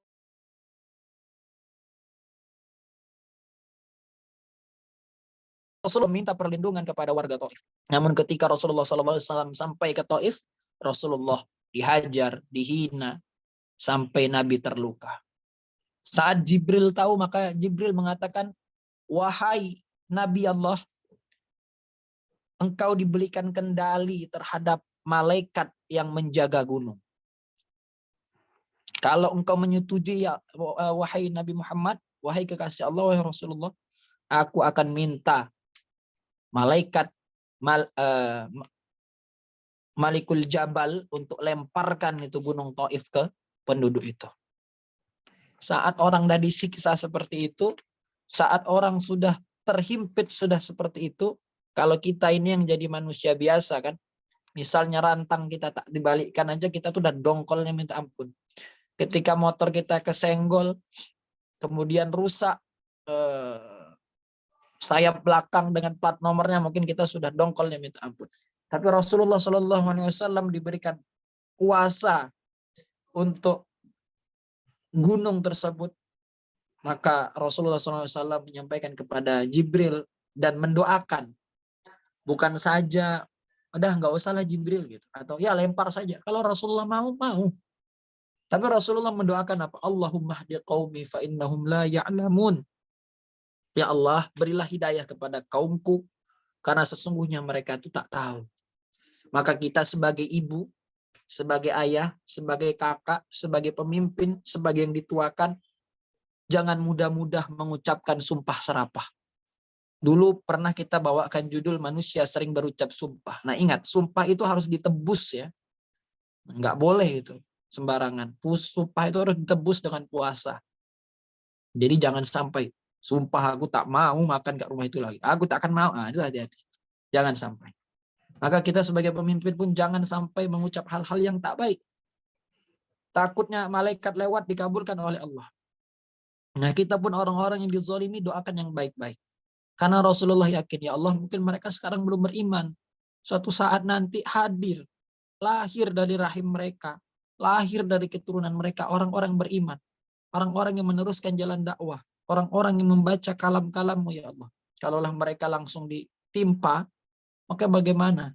Rasulullah minta perlindungan kepada warga Taif. Namun ketika Rasulullah SAW sampai ke Taif, Rasulullah dihajar, dihina, sampai Nabi terluka. Saat Jibril tahu, maka Jibril mengatakan, wahai Nabi Allah, engkau diberikan kendali terhadap malaikat yang menjaga gunung. Kalau engkau menyetujui, ya, wahai Nabi Muhammad, wahai kekasih Allah, wahai Rasulullah, aku akan minta malaikat Malikul Jabal untuk lemparkan itu gunung Taif ke penduduk itu. Saat orang dah disiksa seperti itu, saat orang sudah terhimpit sudah seperti itu, kalau kita ini yang jadi manusia biasa kan, misalnya rantang kita tak dibalikkan aja, kita tuh udah dongkolnya minta ampun. Ketika motor kita kesenggol, kemudian rusak sayap belakang dengan plat nomornya, mungkin kita sudah dongkolnya minta ampun. Tapi Rasulullah SAW diberikan kuasa untuk gunung tersebut, maka Rasulullah SAW menyampaikan kepada Jibril dan mendoakan, bukan saja udah nggak usahlah Jibril gitu, atau ya lempar saja. Kalau Rasulullah mau, tapi Rasulullah mendoakan apa? Allahumma hdi qaumi fa innahum la ya'lamun. Ya Allah, berilah hidayah kepada kaumku karena sesungguhnya mereka itu tak tahu. Maka kita sebagai ibu, sebagai ayah, sebagai kakak, sebagai pemimpin, sebagai yang dituakan, jangan mudah-mudah mengucapkan sumpah serapah. Dulu pernah kita bawakan judul manusia sering berucap sumpah. Nah ingat, sumpah itu harus ditebus ya. Nggak boleh itu sembarangan. Sumpah itu harus ditebus dengan puasa. Jadi jangan sampai sumpah aku tak mau makan ke rumah itu lagi. Aku tak akan mau. Itu hati-hati. Jangan sampai. Maka kita sebagai pemimpin pun jangan sampai mengucap hal-hal yang tak baik. Takutnya malaikat lewat dikabulkan oleh Allah. Nah kita pun orang-orang yang dizalimi doakan yang baik-baik. Karena Rasulullah yakin, ya Allah mungkin mereka sekarang belum beriman. Suatu saat nanti hadir, lahir dari rahim mereka, lahir dari keturunan mereka orang-orang beriman. Orang-orang yang meneruskan jalan dakwah. Orang-orang yang membaca kalam-kalammu ya Allah. Kalaulah mereka langsung ditimpa, maka bagaimana?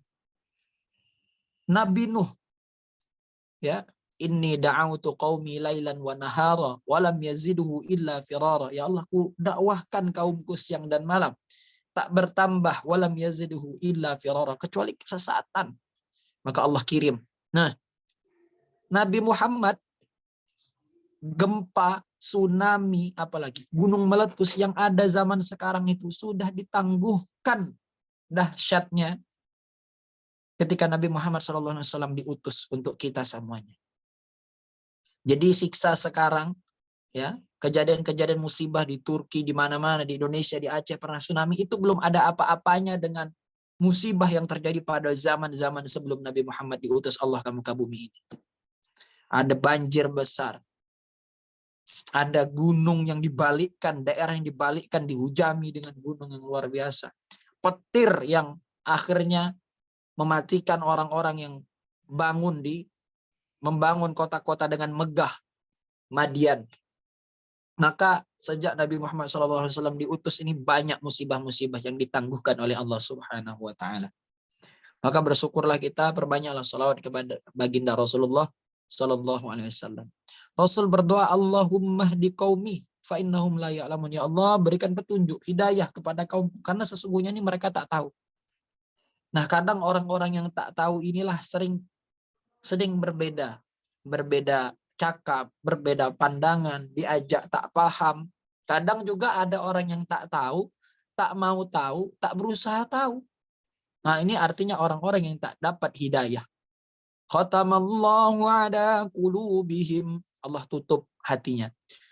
Nabi Nuh, ya, inni da'autu qaumi lailan wa nahara walam yazidhu illa firara. Ya Allah, ku dakwahkan kaumku siang dan malam, tak bertambah walam yazidhu illa firara, kecuali kesesatan. Maka Allah kirim. Nah, Nabi Muhammad, gempa, tsunami, apalagi gunung meletus yang ada zaman sekarang itu sudah ditangguhkan dahsyatnya ketika Nabi Muhammad SAW diutus untuk kita semuanya. Jadi siksa sekarang, ya, kejadian-kejadian musibah di Turki, di mana-mana, di Indonesia, di Aceh pernah tsunami, itu belum ada apa-apanya dengan musibah yang terjadi pada zaman-zaman sebelum Nabi Muhammad diutus Allah ke muka bumi ini. Ada banjir besar, ada gunung yang dibalikkan, daerah yang dibalikkan, dihujami dengan gunung yang luar biasa. Petir yang akhirnya mematikan orang-orang yang membangun kota-kota dengan megah, Madian. Maka sejak Nabi Muhammad SAW diutus ini banyak musibah-musibah yang ditangguhkan oleh Allah Subhanahu wa Ta'ala. Maka bersyukurlah kita, perbanyaklah salawat kepada baginda Rasulullah Sallallahu Alaihi Wasallam. Rasul berdoa, Allahumma hdi qaumi fa innahum la ya'lamun. Ya Allah, berikan petunjuk, hidayah kepada kaum, karena sesungguhnya ini mereka tak tahu. Nah, kadang orang-orang yang tak tahu inilah sering berbeda cakap, berbeda pandangan, diajak tak paham. Kadang juga ada orang yang tak tahu, tak mau tahu, tak berusaha tahu. Nah, ini artinya orang-orang yang tak dapat hidayah. Khatamallahu ala qulubihim, Allah tutup hatinya.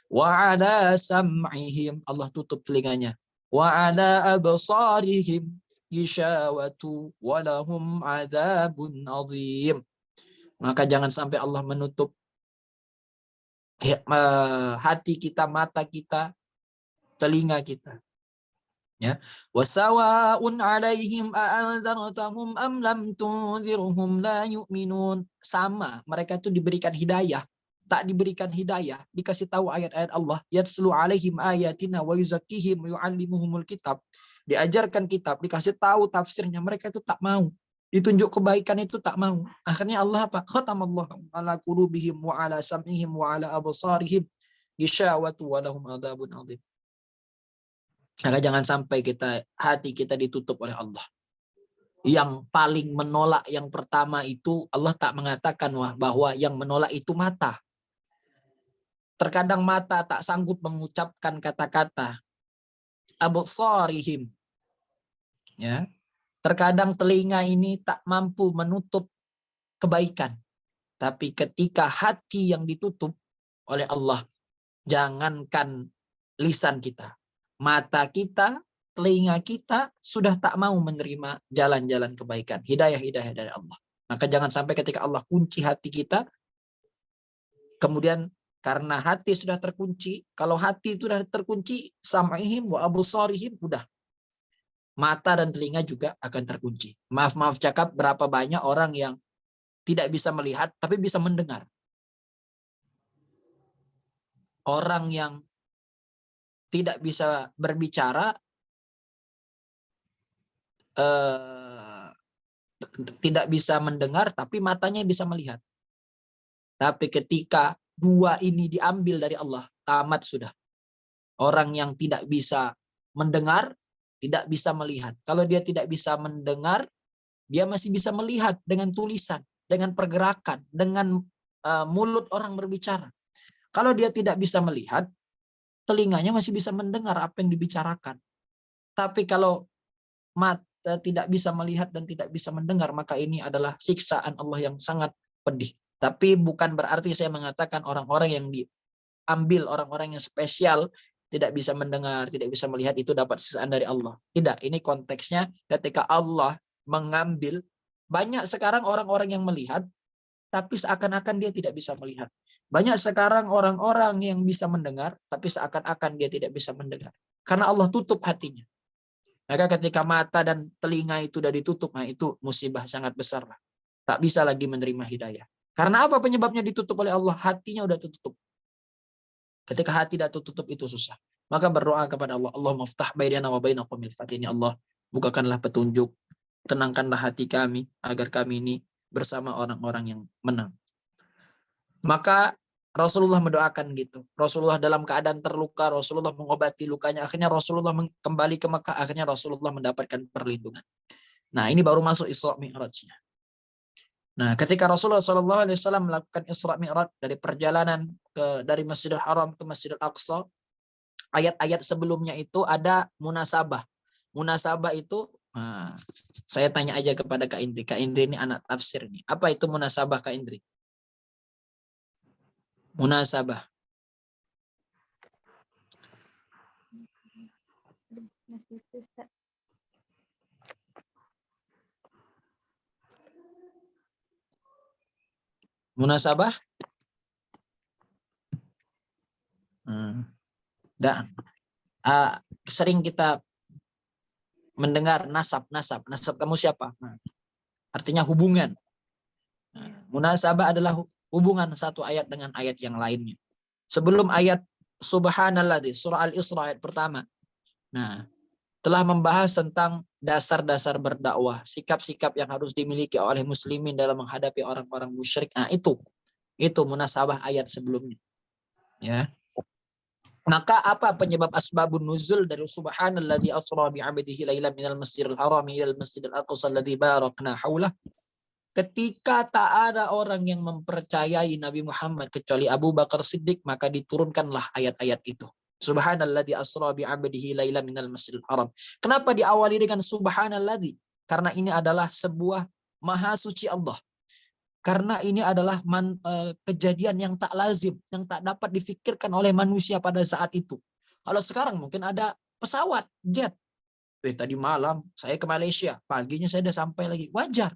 Wa ala sam'ihim, Allah tutup telinganya. Wa ala absarihim gishawatu wa lahum adzabun adzim. Maka jangan sampai Allah menutup hati kita, mata kita, telinga kita. Ya, wasawa'un 'alaihim a'anzartahum am lam tunzirhum la yu'minun. Sama, mereka itu diberikan hidayah, tak diberikan hidayah, dikasih tahu ayat-ayat Allah, yatslu 'alaihim ayatina wa yuzakkihim wa yu'allimuhumul kitab. Diajarkan kitab, dikasih tahu tafsirnya, mereka itu tak mau. Ditunjuk kebaikan itu tak mau. Akhirnya Allah apa? Khatamallahu ala qulubihim wa ala sam'ihim wa ala absarihim gishawatu wa lahum adzabun adzim. Maka jangan sampai hati kita ditutup oleh Allah. Yang paling menolak yang pertama itu, Allah tak mengatakan bahwa yang menolak itu mata. Terkadang mata tak sanggup mengucapkan kata-kata. Absarihim. Ya. Terkadang telinga ini tak mampu menutup kebaikan. Tapi ketika hati yang ditutup oleh Allah, jangankan lisan kita, mata kita, telinga kita sudah tak mau menerima jalan-jalan kebaikan, hidayah-hidayah dari Allah. Maka jangan sampai ketika Allah kunci hati kita, kemudian karena hati sudah terkunci, kalau hati itu sudah terkunci, sam'ihim wa absarihim, udah. Mata dan telinga juga akan terkunci. Maaf cakap, berapa banyak orang yang tidak bisa melihat tapi bisa mendengar. orang yang tidak bisa berbicara, tidak bisa mendengar, tapi matanya bisa melihat. Tapi ketika dua ini diambil dari Allah, tamat sudah. Orang yang tidak bisa mendengar, tidak bisa melihat. Kalau dia tidak bisa mendengar, dia masih bisa melihat dengan tulisan, dengan pergerakan, dengan mulut orang berbicara. Kalau dia tidak bisa melihat, telinganya masih bisa mendengar apa yang dibicarakan. Tapi kalau mata tidak bisa melihat dan tidak bisa mendengar, maka ini adalah siksaan Allah yang sangat pedih. Tapi bukan berarti saya mengatakan orang-orang yang diambil, orang-orang yang spesial, tidak bisa mendengar, tidak bisa melihat, itu dapat siksaan dari Allah. Tidak, ini konteksnya ketika Allah mengambil, banyak sekarang orang-orang yang melihat, tapi seakan-akan dia tidak bisa melihat. Banyak sekarang orang-orang yang bisa mendengar, tapi seakan-akan dia tidak bisa mendengar. Karena Allah tutup hatinya. Maka ketika mata dan telinga itu sudah ditutup, nah itu musibah sangat besar. Tak bisa lagi menerima hidayah. Karena apa penyebabnya ditutup oleh Allah? Hatinya udah tertutup. Ketika hati tidak tertutup itu susah. Maka berdoa kepada Allah, Allah maftah bainana wa baina qaumil fatin. Ya Allah, bukakanlah petunjuk, tenangkanlah hati kami agar kami ini bersama orang-orang yang menang. Maka Rasulullah mendoakan gitu. Rasulullah dalam keadaan terluka, Rasulullah mengobati lukanya. Akhirnya Rasulullah kembali ke Mekah. Akhirnya Rasulullah mendapatkan perlindungan. Nah, ini baru masuk Isra Mi'rajnya. Nah, ketika Rasulullah SAW melakukan Isra Mi'raj dari perjalanan dari Masjidil Haram ke Masjidil Aqsa, ayat-ayat sebelumnya itu ada munasabah. Munasabah itu, saya tanya aja kepada Kak Indri. Kak Indri ini anak tafsir nih. Apa itu munasabah, Kak Indri? Munasabah. Munasabah? Dan sering kita mendengar nasab kamu siapa? Artinya hubungan. Munasabah adalah hubungan satu ayat dengan ayat yang lainnya. Sebelum ayat Subhanallah di surah Al-Isra ayat pertama. Nah, telah membahas tentang dasar-dasar berdakwah, sikap-sikap yang harus dimiliki oleh muslimin dalam menghadapi orang-orang musyrik. Nah, itu munasabah ayat sebelumnya. Ya. Maka apa penyebab asbabun nuzul dari subhanalladzi asra bi 'abdihi lailan minal masjidil haram ilal masjidil aqsa alladzi barakna haulah? Ketika tak ada orang yang mempercayai Nabi Muhammad kecuali Abu Bakar Siddiq, maka diturunkanlah ayat-ayat itu. Subhanalladzi asra bi 'abdihi lailan minal masjidil haram. Kenapa diawali dengan subhanalladzi? Karena ini adalah sebuah maha suci Allah. Karena ini adalah kejadian yang tak lazim, yang tak dapat difikirkan oleh manusia pada saat itu. Kalau sekarang mungkin ada pesawat, jet. Tadi malam saya ke Malaysia, paginya saya sudah sampai lagi. Wajar.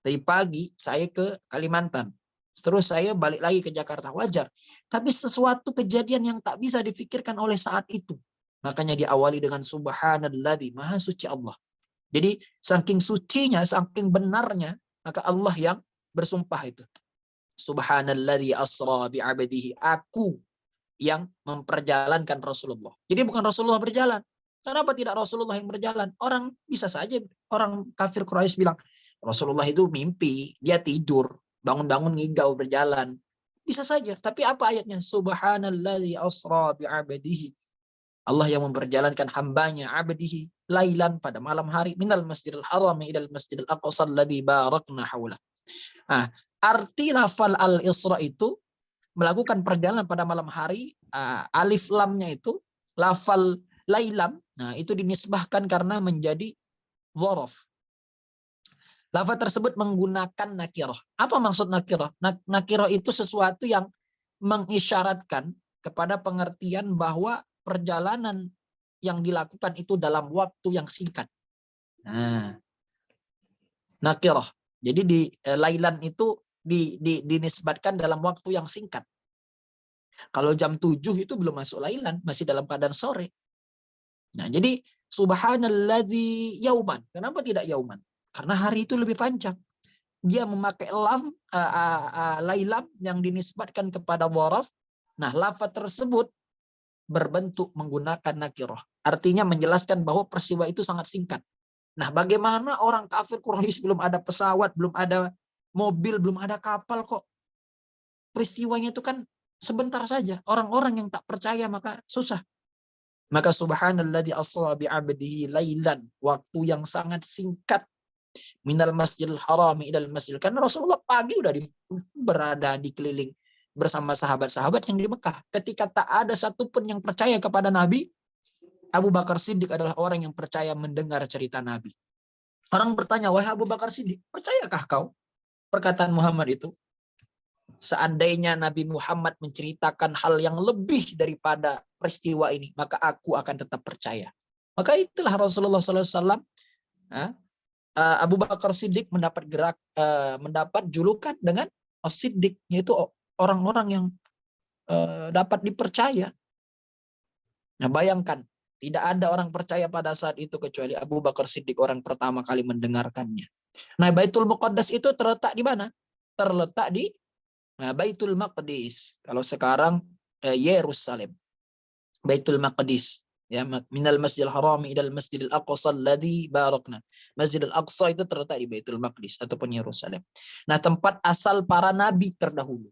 Tadi pagi saya ke Kalimantan. Terus saya balik lagi ke Jakarta. Wajar. Tapi sesuatu kejadian yang tak bisa difikirkan oleh saat itu. Makanya diawali dengan subhanalladzi, maha suci Allah. Jadi saking sucinya, saking benarnya, maka Allah yang bersumpah itu. Subhanalladzi asra bi 'abdihi, aku yang memperjalankan Rasulullah. Jadi bukan Rasulullah berjalan. Kenapa tidak Rasulullah yang berjalan? Orang bisa saja, orang kafir Quraisy bilang Rasulullah itu mimpi, dia tidur, bangun-bangun ngigau berjalan. Bisa saja, tapi apa ayatnya? Subhanalladzi asra bi 'abdihi. Allah yang memperjalankan hambanya, 'abdihi, lailan, pada malam hari, minal masjidil haram ilal masjidil aqsa alladzi barakna haulah. Nah, arti lafal al-Isra itu melakukan perjalanan pada malam hari. Alif lamnya itu lafal lailam. Nah, itu dinisbahkan karena menjadi dzaraf. Lafal tersebut menggunakan nakirah. Apa maksud nakirah? Nakirah itu sesuatu yang mengisyaratkan kepada pengertian bahwa perjalanan yang dilakukan itu dalam waktu yang singkat. Nah, nakirah. Jadi di lailan itu dinisbatkan dalam waktu yang singkat. Kalau jam 7 itu belum masuk lailan, masih dalam keadaan sore. Nah, jadi subhanalladzi yauman. Kenapa tidak yauman? Karena hari itu lebih panjang. Dia memakai lam lailam yang dinisbatkan kepada dzaraf Nah, lafaz tersebut berbentuk menggunakan nakirah. Artinya menjelaskan bahwa peristiwa itu sangat singkat. Nah, bagaimana orang kafir Quraisy belum ada pesawat, belum ada mobil, belum ada kapal kok. Peristiwanya itu kan sebentar saja. Orang-orang yang tak percaya maka susah. Maka subhanalladzi asra bi'abdihi lailan, waktu yang sangat singkat, minal masjidil haram ilal masjid. Karena Rasulullah pagi udah berada di keliling bersama sahabat-sahabat yang di Mekah. Ketika tak ada satupun yang percaya kepada Nabi, Abu Bakar Siddiq adalah orang yang percaya mendengar cerita Nabi. Orang bertanya, wahai Abu Bakar Siddiq, percayakah kau perkataan Muhammad itu? Seandainya Nabi Muhammad menceritakan hal yang lebih daripada peristiwa ini, maka aku akan tetap percaya. Maka itulah Rasulullah SAW, Abu Bakar Siddiq mendapat julukan dengan As-Siddiq, yaitu orang-orang yang dapat dipercaya. Nah, bayangkan, tidak ada orang percaya pada saat itu kecuali Abu Bakar Siddiq, orang pertama kali mendengarkannya. Nah, Baitul Muqaddas itu terletak di mana? Terletak di Baitul Maqdis. Kalau sekarang Yerusalem. Baitul Maqdis. Ya, minal Masjidil Haram ilal Masjidil Aqsa alladzi barakna. Masjidil Aqsa itu terletak di Baitul Maqdis ataupun Yerusalem. Nah, tempat asal para nabi terdahulu.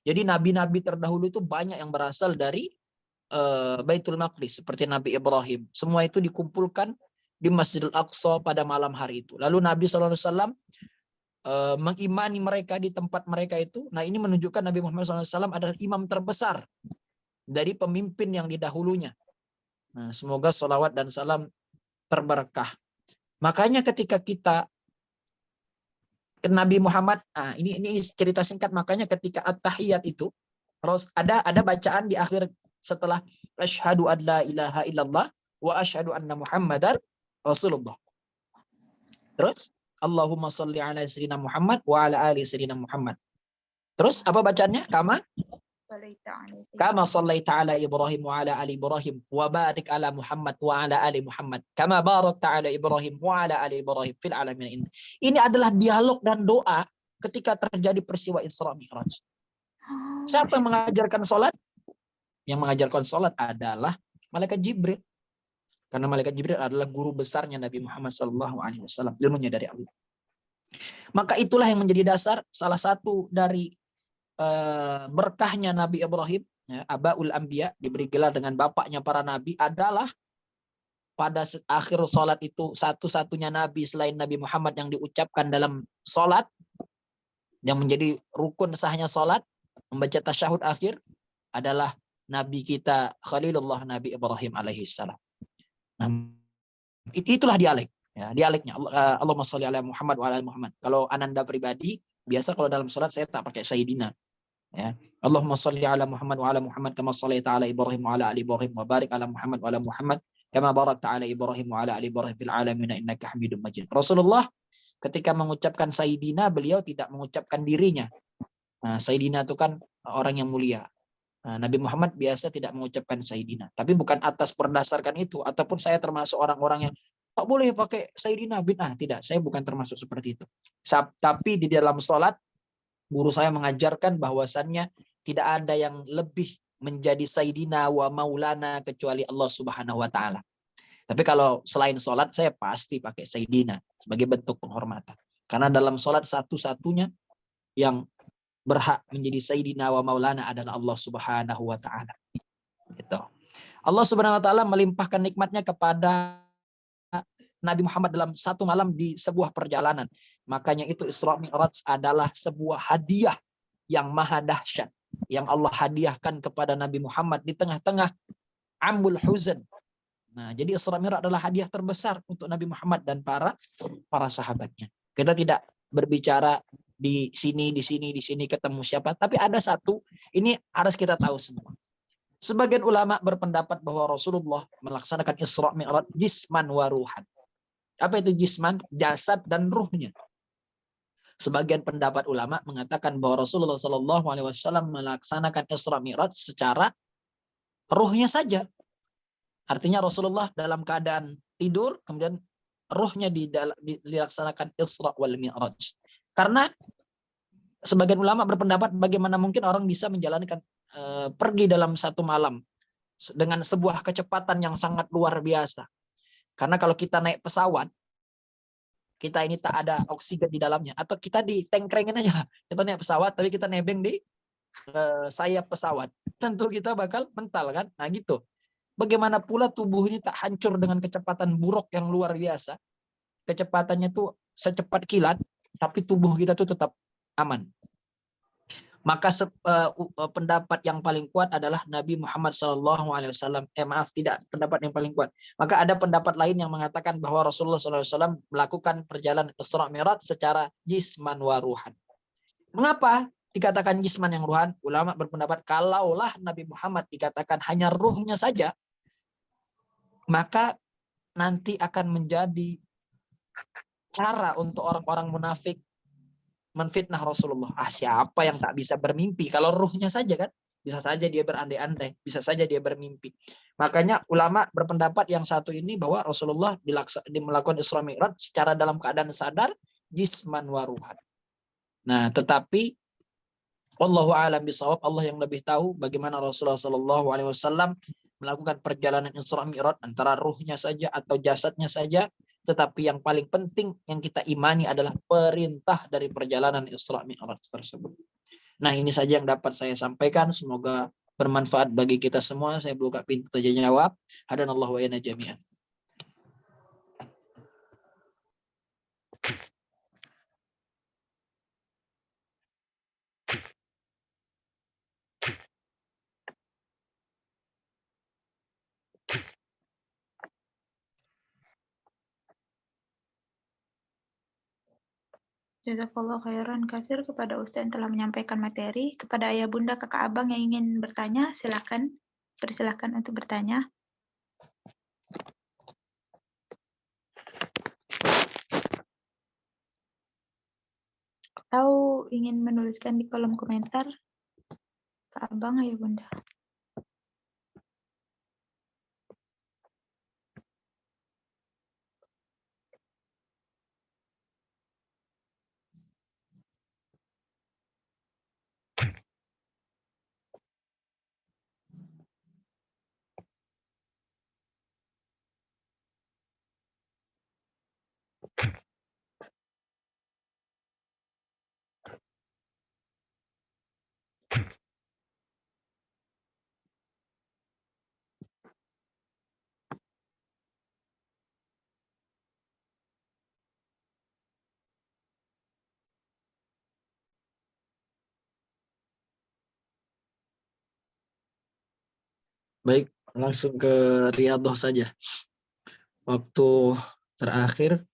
Jadi nabi-nabi terdahulu itu banyak yang berasal dari Baitul Maqdis, seperti Nabi Ibrahim. Semua itu dikumpulkan di Masjidil Aqsa pada malam hari itu. Lalu Nabi SAW mengimani mereka di tempat mereka itu. Nah, ini menunjukkan Nabi Muhammad SAW adalah imam terbesar dari pemimpin yang didahulunya. Nah, semoga salawat dan salam terberkah. Makanya ketika kita ke Nabi Muhammad, ini cerita singkat, makanya ketika at-tahiyat itu ada bacaan di akhir setelah asyhadu an la ilaha illallah wa asyhadu anna Muhammadar Rasulullah. Terus Allahumma shalli ala sayyidina Muhammad wa ala ali sayyidina Muhammad. Terus apa bacanya? Kama shallaita ala Ibrahim wa ala ali Ibrahim wa barik ala Muhammad wa ala ali Muhammad kama barakta ala Ibrahim wa ala ali Ibrahim fil alamin. Ini adalah dialog dan doa ketika terjadi peristiwa Isra Mi'raj. Siapa yang mengajarkan sholat? Yang mengajarkan sholat adalah malaikat Jibril. Karena malaikat Jibril adalah guru besarnya Nabi Muhammad SAW. Ilmunya dari Allah. Maka itulah yang menjadi dasar, salah satu dari berkahnya Nabi Ibrahim, ya, Abaul Anbiya, diberi gelar dengan bapaknya para nabi, adalah pada akhir sholat itu satu-satunya nabi selain Nabi Muhammad yang diucapkan dalam sholat, yang menjadi rukun sahnya sholat, membaca tasyahud akhir, adalah Nabi kita Khalilullah Nabi Ibrahim alaihissalam. Nah, itulah dialek, ya, dialeknya. Allahumma sholli ala Muhammad wa ala Muhammad. Kalau ananda pribadi, biasa kalau dalam sholat saya tak pakai Sayyidina. Ya. Allahumma sholli ala Muhammad wa ala Muhammad kama shallaita ala Ibrahim wa ala ali Ibrahim wa barik ala Muhammad wa ala Muhammad kama barakta ala Ibrahim wa ala ali Ibrahim fil alamin innaka Hamidum Majid. Rasulullah ketika mengucapkan Sayyidina, beliau tidak mengucapkan dirinya. Nah, Sayyidina itu kan orang yang mulia. Nah, Nabi Muhammad biasa tidak mengucapkan Sayyidina. Tapi bukan atas berdasarkan itu. Ataupun saya termasuk orang-orang yang tak boleh pakai Sayyidina bid'ah. Tidak, saya bukan termasuk seperti itu. Tapi di dalam sholat, guru saya mengajarkan bahwasannya tidak ada yang lebih menjadi Sayyidina wa Maulana kecuali Allah Subhanahu wa Ta'ala. Tapi kalau selain sholat, saya pasti pakai Sayyidina sebagai bentuk penghormatan. Karena dalam sholat satu-satunya yang berhak menjadi Sayyidina wa Maulana adalah Allah Subhanahu wa Ta'ala. Gitu. Allah Subhanahu wa Ta'ala melimpahkan nikmatnya kepada Nabi Muhammad dalam satu malam di sebuah perjalanan. Makanya itu Isra Mi'raj adalah sebuah hadiah yang maha dahsyat yang Allah hadiahkan kepada Nabi Muhammad di tengah-tengah Amul Huzn. Nah, jadi Isra Mi'raj adalah hadiah terbesar untuk Nabi Muhammad dan para sahabatnya. Kita tidak berbicara di sini ketemu siapa, tapi ada satu, ini harus kita tahu semua. Sebagian ulama berpendapat bahwa Rasulullah melaksanakan Isra Mi'raj jisman wa ruhan. Apa itu jisman? Jasad dan ruhnya. Sebagian pendapat ulama mengatakan bahwa Rasulullah SAW melaksanakan Isra Mi'raj secara ruhnya saja. Artinya Rasulullah dalam keadaan tidur, kemudian ruhnya dilaksanakan Isra wal Mi'raj. Karena sebagian ulama berpendapat bagaimana mungkin orang bisa menjalankan pergi dalam satu malam dengan sebuah kecepatan yang sangat luar biasa. Karena kalau kita naik pesawat, kita ini tak ada oksigen di dalamnya, atau kita ditengkrengin aja, kita naik pesawat tapi kita nebeng di sayap pesawat, tentu kita bakal mental kan. Nah gitu. Bagaimana pula tubuh ini tak hancur dengan kecepatan buruk yang luar biasa. Kecepatannya tuh secepat kilat, tapi tubuh kita tuh tetap aman. Maka pendapat yang paling kuat adalah Nabi Muhammad SAW. Tidak pendapat yang paling kuat. Maka ada pendapat lain yang mengatakan bahwa Rasulullah SAW melakukan perjalanan Isra Mi'raj secara jisman wa ruhan. Mengapa dikatakan jisman yang ruhan? Ulama berpendapat kalaulah Nabi Muhammad dikatakan hanya ruhnya saja, maka nanti akan menjadi cara untuk orang-orang munafik menfitnah Rasulullah. Siapa yang tak bisa bermimpi? Kalau ruhnya saja kan, bisa saja dia berandai-andai, bisa saja dia bermimpi. Makanya ulama berpendapat yang satu ini bahwa Rasulullah melakukan Isra Mi'raj secara dalam keadaan sadar, jisman wa ruhan. Nah, tetapi Allahu a'lam bishawab, Allah yang lebih tahu bagaimana Rasulullah SAW melakukan perjalanan Isra Mi'raj antara ruhnya saja atau jasadnya saja. Tetapi yang paling penting yang kita imani adalah perintah dari perjalanan Isra Mi'raj tersebut. Nah, ini saja yang dapat saya sampaikan. Semoga bermanfaat bagi kita semua. Saya buka pintu tanya jawab. Hadanallahu wa iyana jami'an. Jazakallah khairan kasir kepada Ustaz yang telah menyampaikan materi. Kepada ayah bunda kakak abang yang ingin bertanya, silakan. Persilahkan untuk bertanya. Atau ingin menuliskan di kolom komentar, kak abang ayah bunda. Baik, langsung ke Riyadhah saja. Waktu terakhir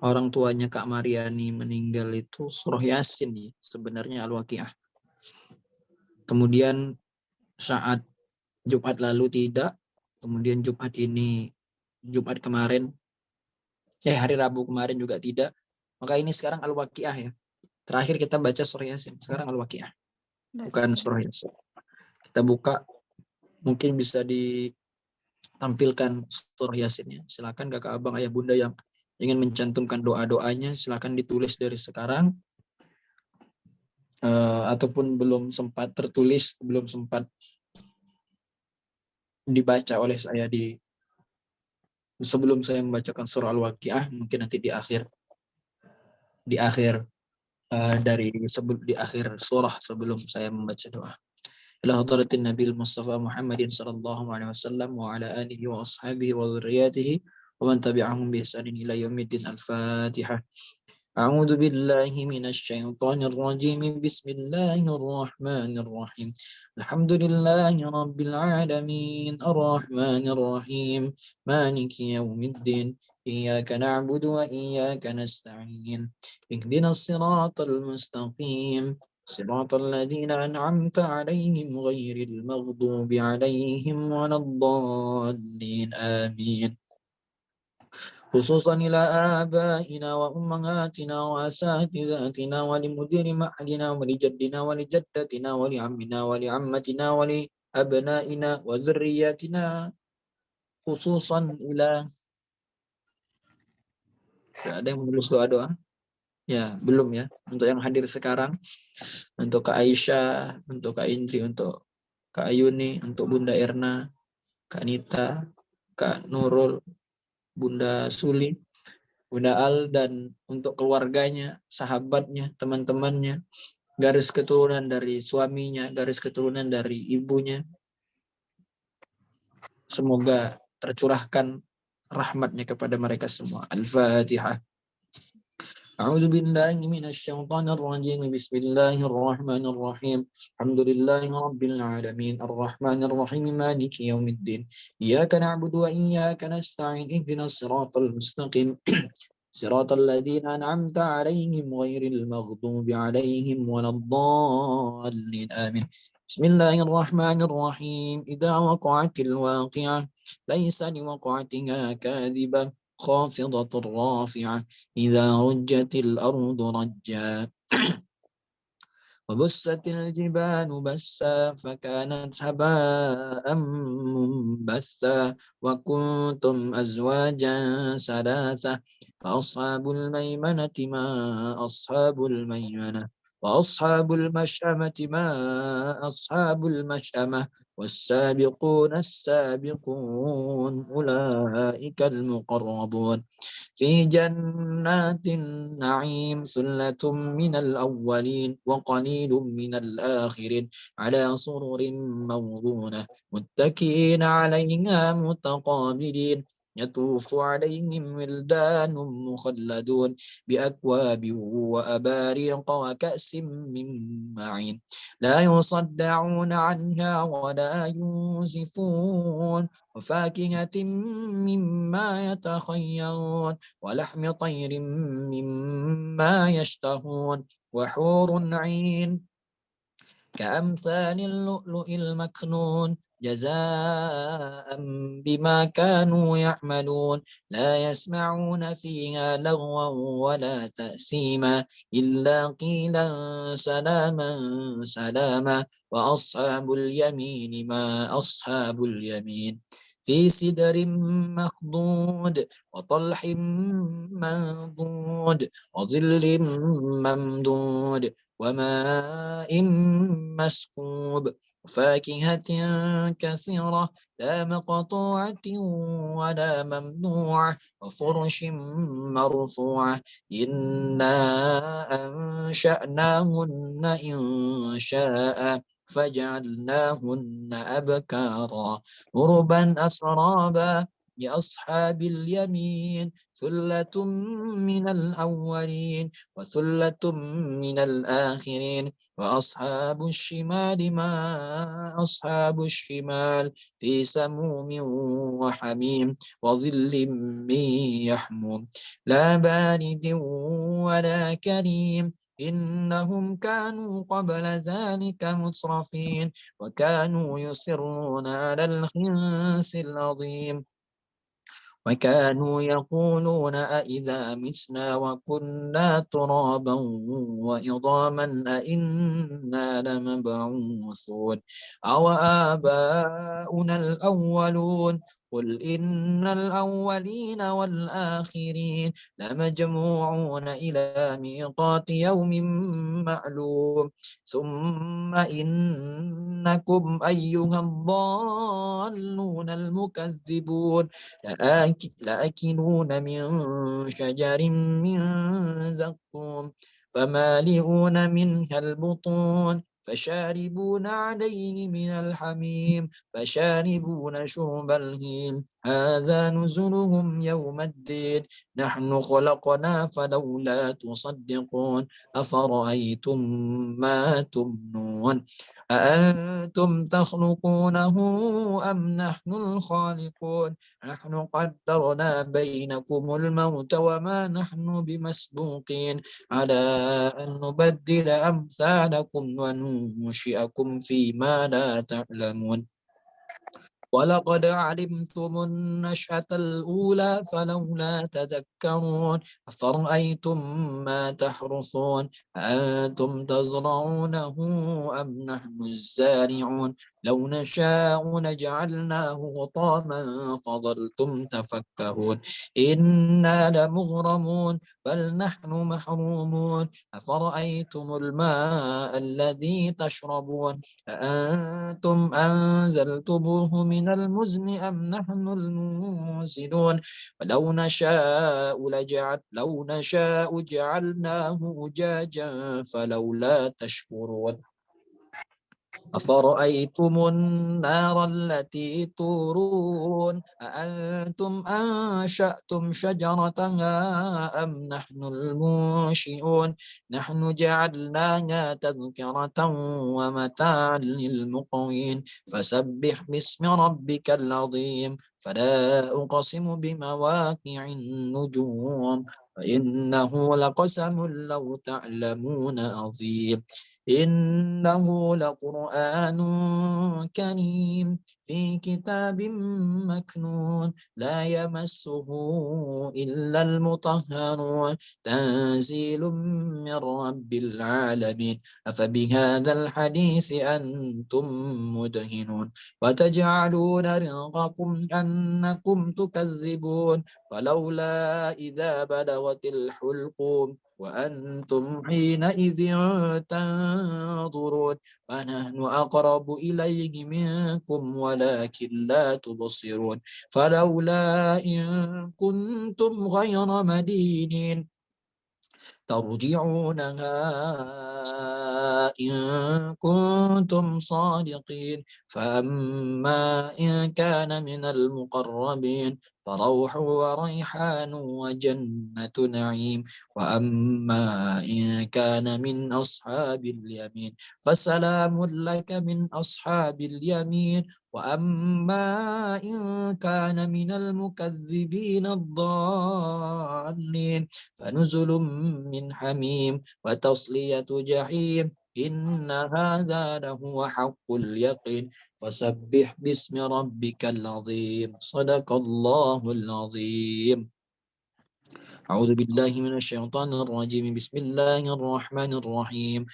orang tuanya Kak Mariani meninggal itu surah Yasin nih, sebenarnya Al-Waqiah. Kemudian saat Jumat lalu tidak, kemudian Jumat kemarin, hari Rabu kemarin juga tidak. Maka ini sekarang Al-Waqiah ya. Terakhir kita baca surah Yasin, sekarang Al-Waqiah. Bukan surah Yasin. Kita buka, mungkin bisa ditampilkan surah Yasinnya. Silakan kakak abang ayah bunda yang ingin mencantumkan doa-doanya, silakan ditulis dari sekarang. Ataupun belum sempat tertulis, belum sempat dibaca oleh saya sebelum saya membacakan surah Al-Waqiah, mungkin nanti di akhir di akhir surah sebelum saya membaca doa. Ila hadratin Nabil Mustafa Muhammadin sallallahu alaihi wasallam wa ala alihi wa ashabihi wa dzurriyyatihi wa man tabi'ahum bi ihsanin ila yaumiddin. Al-Fatihah. A'udzu billahi minasy syaithanir rajim. Bismillahirrahmanirrahim. Alhamdulillahi rabbil alamin. Arrahmanir rahim. Maliki yaumiddin. Iyyaka na'budu wa iyyaka nasta'in. Ihdinas siratal mustaqim. صراط الذين أنعمت عليهم غير المغضوب عليهم ولا الضالين آمين. خصوصا إلى آبائنا وأمهاتنا وأساتذتنا ولمدير معهدنا ولجدنا ولجدتنا ولعمنا ولعمتنا ولأبنائنا وذرياتنا خصوصا إلى. Ada yang menulis doa-doa? Ya, belum ya. Untuk yang hadir sekarang, untuk Kak Aisyah, untuk Kak Indri, untuk Kak Ayuni, untuk Bunda Erna, Kak Nita, Kak Nurul, Bunda Suli, Bunda Al, dan untuk keluarganya, sahabatnya, teman-temannya, garis keturunan dari suaminya, garis keturunan dari ibunya. Semoga tercurahkan rahmatnya kepada mereka semua. Al-Fatihah. أعوذ بالله من الشيطان الرجيم بسم الله الرحمن الرحيم الحمد لله رب العالمين الرحمن الرحيم مالك يوم الدين إياك نعبد وإياك نستعين اهدنا الصراط المستقيم صراط الذين أنعمت عليهم غير المغضوب عليهم ولا الضالين آمين بسم الله الرحمن الرحيم إذا وقعت الواقعة ليس لوقعتها كاذبة خافضة رافعة إذا رجت الأرض رجا وبست الجبال بسا فكانت هباء منبثا وكنتم أزواجا ثلاثة فأصحاب الميمنة ما أصحاب الميمنة وأصحاب المشأمة ما أصحاب المشأمة والسابقون السابقون أولئك المقربون في جنات النعيم ثلة من الأولين وقليل من الآخرين على سرر موضونة متكئين عليها متقابلين يطوف عليهم ولدان مخلدون بأكواب وأباريق وكأس من معين لا يصدعون عنها ولا ينزفون وفاكهة مما يتخيرون ولحم طير مما يشتهون وحور عين كأمثال اللؤلؤ المكنون جزاء بما كانوا يعملون لا يسمعون فيها لغوا ولا تأثيما إلا قيلا سلاما سلاما وأصحاب اليمين ما أصحاب اليمين في سدر مخضود وطلح منضود وظل ممدود وماء مسكوب وفاكهة كثيرة لا مقطوعة ولا ممنوعة وفرش مرفوعة إنا أنشأناهن إن شاء فجعلناهن أبكارا عربا أسرابا لأصحاب اليمين ثلة من الأولين وثلة من الآخرين وأصحاب الشمال ما أصحاب الشمال في سموم وحميم وظل من يحموم لا بارد ولا كريم إنهم كانوا قبل ذلك مترفين وكانوا يصرون على الخنس العظيم وكانوا يقولون أئذا متنا وكنا ترابا وعظاما أئنا لمبعوثون أو آباؤنا الأولون قل إن الأولين والآخرين لمجموعون إلى ميقات يوم معلوم ثم إنكم أيها الضالون المكذبون لآكلون من شجر من زقوم فمالئون منها البطون فشاربون عليه من الحميم فشاربون شرب الهيم هذا نزلهم يوم الدين نحن خلقنا فلولا تصدقون أفرأيتم ما تمنون أأنتم تخلقونه أم نحن الخالقون نحن قدرنا بينكم الموت وما نحن بمسبوقين على أن نبدل أمثالكم وننشئكم فيما لا تعلمون ولقد علمتم النشأة الأولى فلولا تذكرون أفرأيتم ما تحرثون أنتم تزرعونه أم نحن الزارعون لو نشاء لجعلناه حطاما فظلتم تفكهون إنا لمغرمون بل نحن محرومون أفرأيتم الماء الذي تشربون أأنتم أنزلتموه من المزن أم نحن المنزلون لو نشاء جعلناه أجاجا فلولا تشكرون أفرأيتم النار التي تورون أأنتم أنشأتم شجرتها أم نحن المنشئون نحن جعلناها تذكرة ومتاعا للمقوين فسبح باسم ربك العظيم فلا أقسم بمواقع النجوم فإنه لقسم لو تعلمون عظيم إنه لقرآن كريم في كتاب مكنون لا يمسه إلا المطهرون تنزيل من رب العالمين أفبهذا الحديث أنتم مدهنون وتجعلون رزقكم أنكم تكذبون فلولا إذا بلغت الحلقوم وأنتم حينئذ تنظرون ونحن أقرب إليه منكم ولكن لا تبصرون فلولا إن كنتم غير مدينين ترجعونها إن كنتم صادقين فأما إن كان من المقربين فروح وريحان وجنة نعيم وأما إن كان من أصحاب اليمين فسلام لك من أصحاب اليمين وأما إن كان من المكذبين الضالين فنزل من حميم وتصلية جحيم إن هذا لهو حق اليقين فسبح باسم ربك العظيم صدق الله العظيم أعوذ بالله من الشيطان الرجيم بسم الله الرحمن الرحيم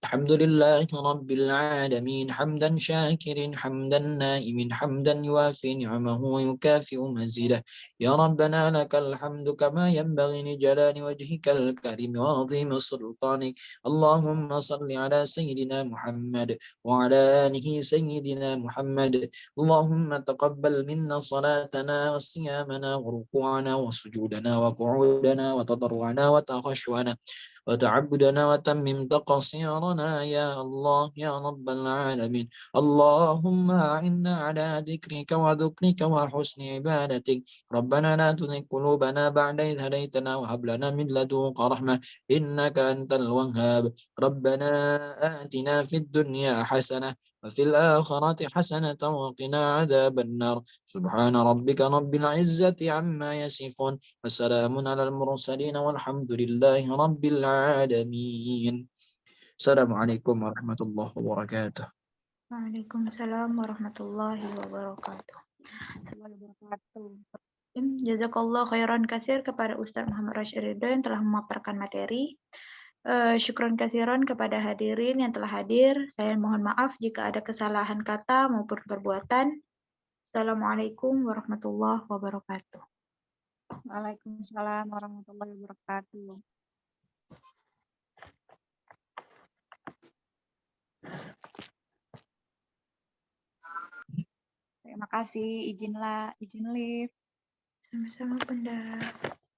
الحمد لله رب العالمين حمدا شاكر حمدا نائم حمدا يوافي نعمه ويكافئ مزيده يا ربنا لك الحمد كما ينبغي لجلال وجهك الكريم وعظيم سلطانك اللهم صل على سيدنا محمد وعلى آله سيدنا محمد اللهم تقبل منا صلاتنا وصيامنا وركوعنا وسجودنا وقعودنا وتضرعنا وتخشعنا وتعبدنا وتمم تقصيرنا يا الله يا رب العالمين اللهم أعنا على ذكرك وذكرك وحسن عبادتك ربنا لا تزغ قلوبنا بعد إذ هديتنا وهب لنا من لدنك رحمة إنك أنت الوهاب ربنا آتنا في الدنيا حسنة وفي الآخرة حسنة وقنا عذاب النار سبحان ربك رب العزة عما يصفون وسلام على المرسلين والحمد لله رب العالمين السلام عليكم ورحمة الله وبركاته. Waalaikumsalam warahmatullahi wabarakatuh. Jazakallah khairan kasir kepada Ustaz Muhammad Rashid Ridho yang telah memaparkan materi. Syukron kasiran kepada hadirin yang telah hadir. Saya mohon maaf jika ada kesalahan kata maupun perbuatan. Assalamualaikum warahmatullahi wabarakatuh. Waalaikumsalam warahmatullahi wabarakatuh. Terima kasih, izin live. Sama-sama Bunda.